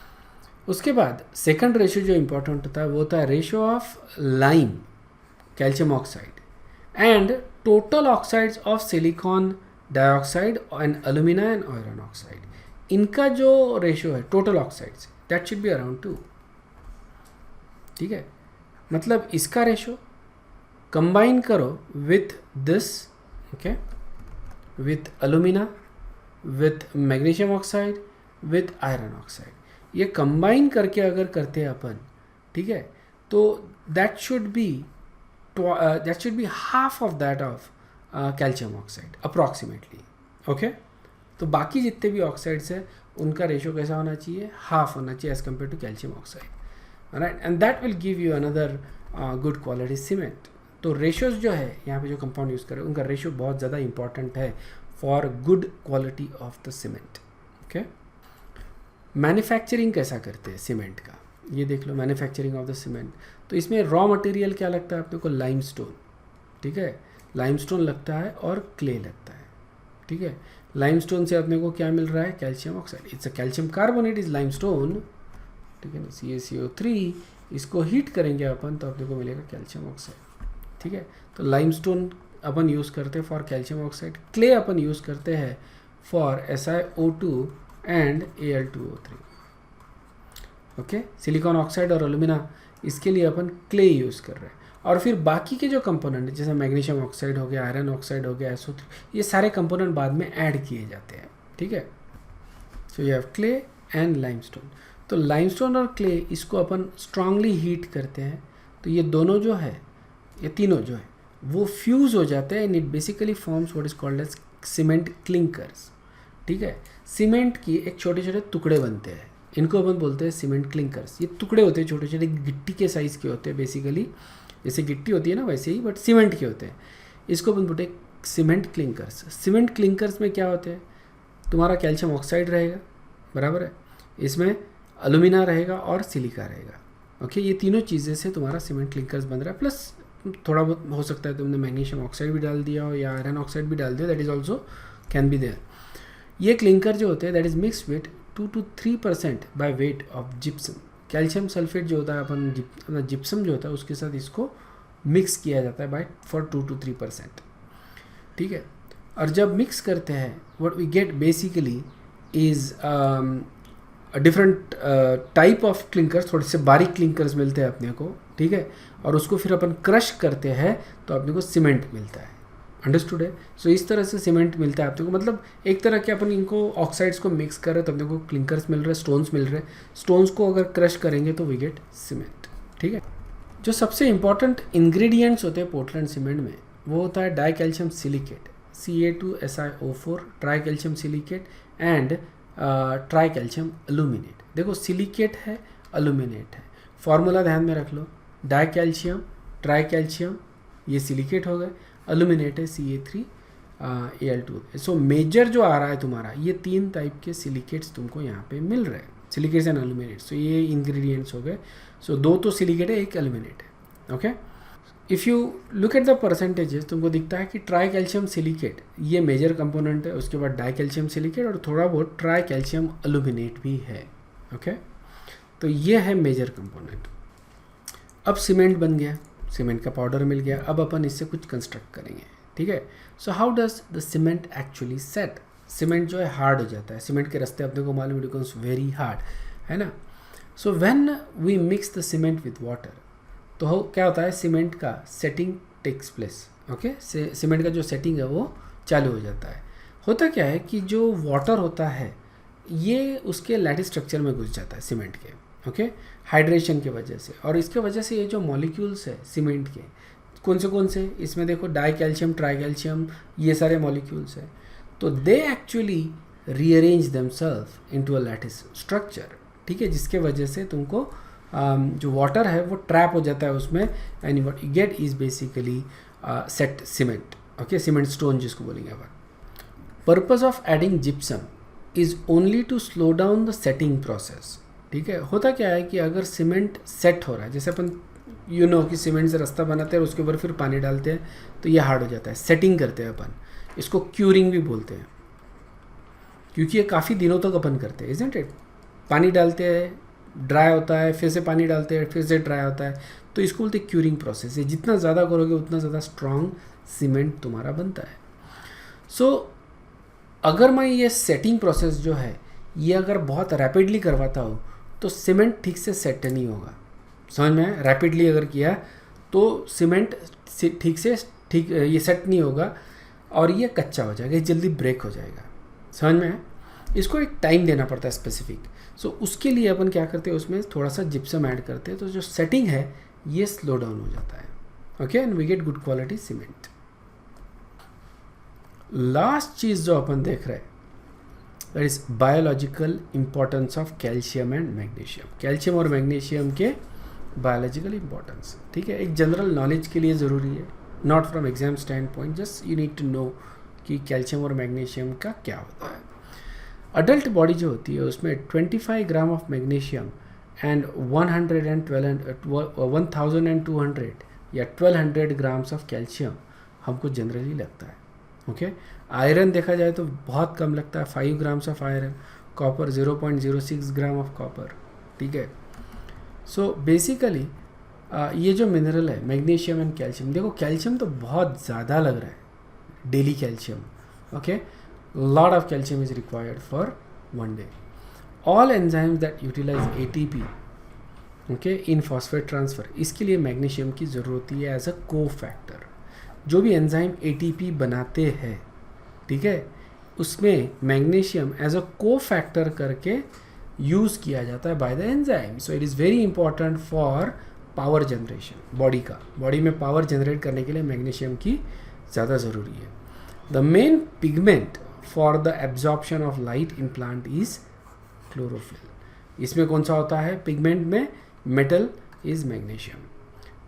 उसके बाद सेकंड रेशियो जो इंपॉर्टेंट होता है वो होता है ratio of lime, calcium oxide and total oxides of silicon dioxide and alumina and iron oxide. इनका जो रेशियो है total oxides, that should be around 2, ठीक है। मतलब इसका रेशो कंबाइन करो with this, okay, with alumina, with magnesium oxide, with iron oxide, ये combine करके अगर करते हैं अपन, ठीक है, तो that should be half of that of calcium oxide approximately, okay. तो बाकी जितने भी ऑक्साइड्स हैं उनका रेशो कैसा होना चाहिए, हाफ होना चाहिए as compare to calcium oxide, right, and that will give you another good quality cement. तो रेशोज जो है यहाँ पे जो कंपाउंड यूज़ करें उनका रेशो बहुत ज़्यादा इंपॉर्टेंट है for good quality of the cement. Okay, manufacturing कैसा करते हैं सीमेंट का, ये देख लो, मैन्युफैक्चरिंग ऑफ द सीमेंट। तो इसमें रॉ मटेरियल क्या लगता है अपने को, लाइमस्टोन, ठीक है, लाइमस्टोन लगता है और क्ले लगता है, ठीक है। लाइमस्टोन से अपने को क्या मिल रहा है, calcium oxide, it's a calcium carbonate is limestone, ठीक है ना, CaCO3, इसको हीट करेंगे अपन तो अपने को मिलेगा कैल्शियम ऑक्साइड, ठीक है। तो लाइमस्टोन अपन यूज़ करते हैं for calcium oxide, clay upon use करते हैं for SiO2 and Al2O3। Okay, silicon oxide और एल्यूमिना, इसके लिए अपन क्ले यूज़ कर रहे हैं। और फिर बाकी के जो कंपोनेंट जैसे मैग्नीशियम ऑक्साइड हो गया, आयरन ऑक्साइड हो गया, SO3, ये सारे कंपोनेंट बाद में ऐड किए जाते हैं, ठीक है। So you have clay and limestone. तो लाइमस्टोन और क्ले इसको अपन स्ट्रांगली हीट करते हैं, तो ये दोनों जो है, ये तीनों जो है वो फ्यूज़ हो जाते हैं and it basically forms what is called as cement clinkers, ठीक है। सीमेंट की एक छोटे छोटे टुकड़े बनते हैं, इनको अपन बोलते हैं सीमेंट क्लिंकर्स। ये टुकड़े होते हैं छोटे छोटे, गिट्टी के साइज़ के होते हैं बेसिकली, जैसे गिट्टी होती है ना वैसे ही, बट सीमेंट के होते हैं। इसको अपन बोलते हैं सीमेंट क्लिंकर्स। सीमेंट क्लिंकर्स में क्या होते हैं, तुम्हारा कैल्शियम ऑक्साइड रहेगा, बराबर है, इसमें एल्यूमिना रहेगा और सिलिका रहेगा। ओके, ये तीनों चीज़ें से तुम्हारा सीमेंट क्लिंकर्स बन रहा है, प्लस थोड़ा बहुत हो सकता है तुमने मैग्नीशियम ऑक्साइड भी डाल दिया हो या आयरन ऑक्साइड भी डाल दिया, that is also can be there. ये क्लिंकर जो होते हैं that is mix with 2 to 3% by weight of gypsum. Calcium sulphate जो होता है अपन जिप्सम जो होता है उसके साथ इसको मिक्स किया जाता है बाय फॉर 2 to 3%, ठीक है। और जब मिक्स करते हैं what we get basically is different type of clinkers, थोड़े से बारीक क्लिंकर्स मिलते हैं अपने को, ठीक है। और उसको फिर अपन क्रश करते हैं तो अपने को सीमेंट मिलता है, अंडरस्टूड है। सो इस तरह से सीमेंट मिलता है अपने को, मतलब एक तरह के अपन इनको ऑक्साइड्स को मिक्स कर रहे हैं तो अपने को क्लिंकर्स मिल रहे हैं, स्टोन्स मिल रहे हैं। स्टोन्स को अगर क्रश करेंगे तो वी गेट सीमेंट, ठीक है। जो सबसे इंपॉर्टेंट इंग्रेडिएंट्स होते हैं पोर्टलैंड सीमेंट में वो होता है die calcium silicate, Ca2SiO4, try calcium silicate and try calcium aluminate. देखो सिलिकेट है, एल्यूमिनेट है, फॉर्मूला ध्यान में रख लो, डाई कैल्शियम, ट्राई कैल्शियम, ये सिलिकेट हो गए, एल्यूमिनेट है Ca3Al2। सो मेजर जो आ रहा है तुम्हारा, ये 3 टाइप के सिलिकेट्स तुमको यहाँ पे मिल रहे हैं, सिलिकेट्स एंड एल्यूमिनेट्स। सो ये इंग्रेडिएंट्स हो गए। सो 2 तो सिलिकेट है, 1 एल्यूमिनेट है, okay. If you look at the percentages तुमको दिखता है कि ट्राई कैल्शियम सिलिकेट ये मेजर कंपोनेंट है, उसके बाद डाई कैल्शियम सिलिकेट और थोड़ा बहुत ट्राई कैल्शियम एल्यूमिनेट भी है, ओके। तो ये है मेजर कंपोनेंट। अब सीमेंट बन गया, सीमेंट का पाउडर मिल गया, अब अपन इससे कुछ कंस्ट्रक्ट करेंगे, ठीक है। So how does the cement actually set. Cement जो है हार्ड हो जाता है, सीमेंट के रास्ते अपने को मालूम, इट बिकम्स वेरी हार्ड, है ना। So when we mix the cement with water, तो क्या होता है, सीमेंट का setting takes place, okay. Cement का जो सेटिंग है वो चालू हो जाता है। होता क्या है कि जो वाटर होता है ये उसके लैटिस स्ट्रक्चर में घुस जाता है सीमेंट के, ओके, हाइड्रेशन की वजह से। और इसके वजह से ये जो मॉलिक्यूल्स है सीमेंट के, कौन से इसमें देखो, डाई कैल्शियम, ट्राई कैल्शियम, ये सारे मॉलिक्यूल्स है, तो they actually rearrange themselves into a lattice structure, ठीक है, जिसके वजह से तुमको जो वाटर है वो ट्रैप हो जाता है उसमें, and what you get is basically set cement, okay, cement stone जिसको बोलेंगे अपन। Purpose of adding gypsum is only to slow down the setting process, ठीक है। होता क्या है कि अगर सीमेंट सेट हो रहा है, जैसे अपन कि सीमेंट से रास्ता बनाते हैं और उसके ऊपर फिर पानी डालते हैं तो ये हार्ड हो जाता है, सेटिंग करते हैं अपन, इसको क्यूरिंग भी बोलते हैं, क्योंकि ये काफ़ी दिनों तक अपन करते हैं, इजंट इट। पानी डालते हैं, ड्राई होता है, फिर से पानी डालते हैं, फिर से ड्राई होता है, तो इसको बोलते हैं क्यूरिंग प्रोसेस। ये जितना ज़्यादा करोगे उतना ज़्यादा स्ट्रॉन्ग सीमेंट तुम्हारा बनता है। सो अगर मैं ये सेटिंग प्रोसेस जो है ये अगर बहुत रैपिडली करवाता हूँ तो सीमेंट ठीक से सेट नहीं होगा, समझ में। रैपिडली अगर किया तो सीमेंट ठीक ये सेट नहीं होगा और ये कच्चा हो जाएगा, जल्दी ब्रेक हो जाएगा, समझ में। इसको एक टाइम देना पड़ता है स्पेसिफिक। सो उसके लिए अपन क्या करते हैं, उसमें थोड़ा सा जिप्सम ऐड करते हैं, तो जो सेटिंग है ये स्लो डाउन हो जाता है, okay, and we get good quality cement. Last चीज़ जो अपन देख रहे हैं that is biological importance of calcium and magnesium, calcium और मैग्नीशियम के बायोलॉजिकल इंपॉर्टेंस, ठीक है, एक जनरल नॉलेज के लिए ज़रूरी है, not from exam stand point, just you need to know कि कैल्शियम और मैग्नीशियम का क्या होता है। अडल्ट बॉडी जो होती है उसमें 25 ग्राम ऑफ मैग्नीशियम एंड 1200 या 1200 ग्राम्स ऑफ कैल्शियम हमको जनरली लगता है। ओके, आयरन देखा जाए तो बहुत कम लगता है, 5 grams of iron, copper 0.06 gram of copper, ठीक है। सो बेसिकली ये जो मिनरल है मैग्नीशियम एंड कैल्शियम, देखो कैल्शियम तो बहुत ज़्यादा लग रहा है, daily calcium, okay, lot of calcium is required for one day. All enzymes that utilize ATP, okay, in phosphate transfer, इसके लिए मैग्नीशियम की ज़रूरत होती है एज अ कोफैक्टर। जो भी एंजाइम ATP बनाते हैं, ठीक है, उसमें मैग्नीशियम एज अ कोफैक्टर करके यूज़ किया जाता है by the enzyme. So it is very important for power generation, body में पावर जनरेट करने के लिए मैग्नीशियम की ज़्यादा ज़रूरी है। The main pigment for the absorption of light in plant is chlorophyll. इसमें कौन सा होता है पिगमेंट में? मेटल इज मैग्नीशियम,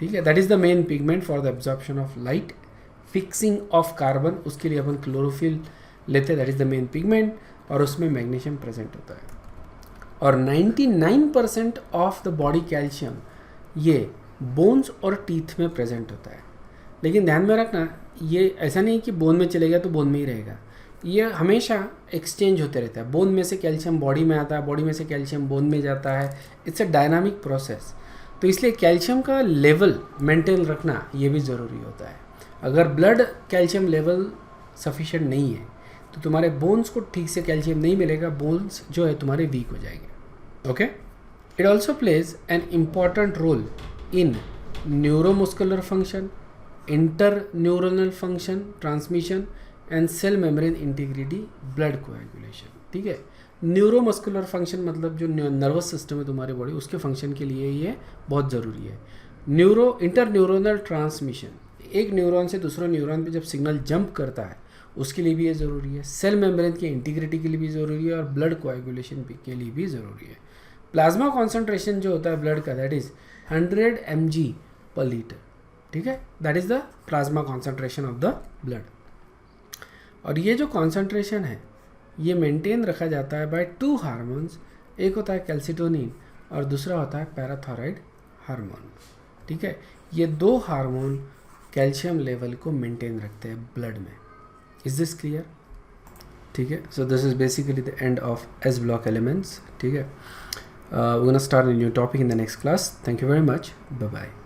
ठीक है, that is the main pigment for the absorption of light, fixing of carbon, उसके लिए अपन क्लोरोफिल लेते हैं, that is the main pigment, और उसमें मैग्नीशियम प्रेजेंट होता है। और 99% ऑफ द बॉडी कैल्शियम ये बोन्स और टीथ में प्रेजेंट होता है। लेकिन ध्यान में रखना, ये ऐसा नहीं कि बोन में चलेगा तो बोन में ही रहेगा, ये हमेशा एक्सचेंज होते रहता है। बोन में से कैल्शियम बॉडी में आता है, बॉडी में से कैल्शियम बोन में जाता है, इट्स अ डायनामिक प्रोसेस। तो इसलिए कैल्शियम का लेवल मेंटेन रखना ये भी ज़रूरी होता है। अगर ब्लड कैल्शियम लेवल सफिशिएंट नहीं है तो तुम्हारे बोन्स को ठीक से कैल्शियम नहीं मिलेगा, बोन्स जो है तुम्हारे वीक हो जाएंगे। Okay, it also plays an important role in neuromuscular function, inter neuronal function, transmission and cell membrane integrity, blood coagulation, ठीक है। न्यूरोमस्कुलर फंक्शन मतलब जो नर्वस सिस्टम है तुम्हारे बॉडी, उसके फंक्शन के लिए ये बहुत ज़रूरी है। इंटर न्यूरोनल ट्रांसमिशन, एक न्यूरॉन से दूसरे न्यूरॉन पे जब सिग्नल जंप करता है उसके लिए भी ये ज़रूरी है। सेल मेम्ब्रेन की इंटीग्रिटी के लिए भी ज़रूरी है और ब्लड कोएगुलेशन के लिए भी ज़रूरी है। प्लाज्मा कॉन्सेंट्रेशन जो होता है ब्लड का, दैट इज़ 100 mg पर लीटर, ठीक है, that is the plasma concentration of the blood. और ये जो कॉन्सेंट्रेशन है ये मेंटेन रखा जाता है बाय 2 हार्मोन्स, एक होता है कैल्सिटोनिन और दूसरा होता है पैराथायरॉयड हार्मोन, ठीक है। ये 2 हार्मोन कैल्शियम लेवल को मेंटेन रखते हैं ब्लड में। Is this clear? ठीक है, so this is basically the end of S block elements, ठीक है। We gonna start a new topic in the next class. Thank you very much, bye bye.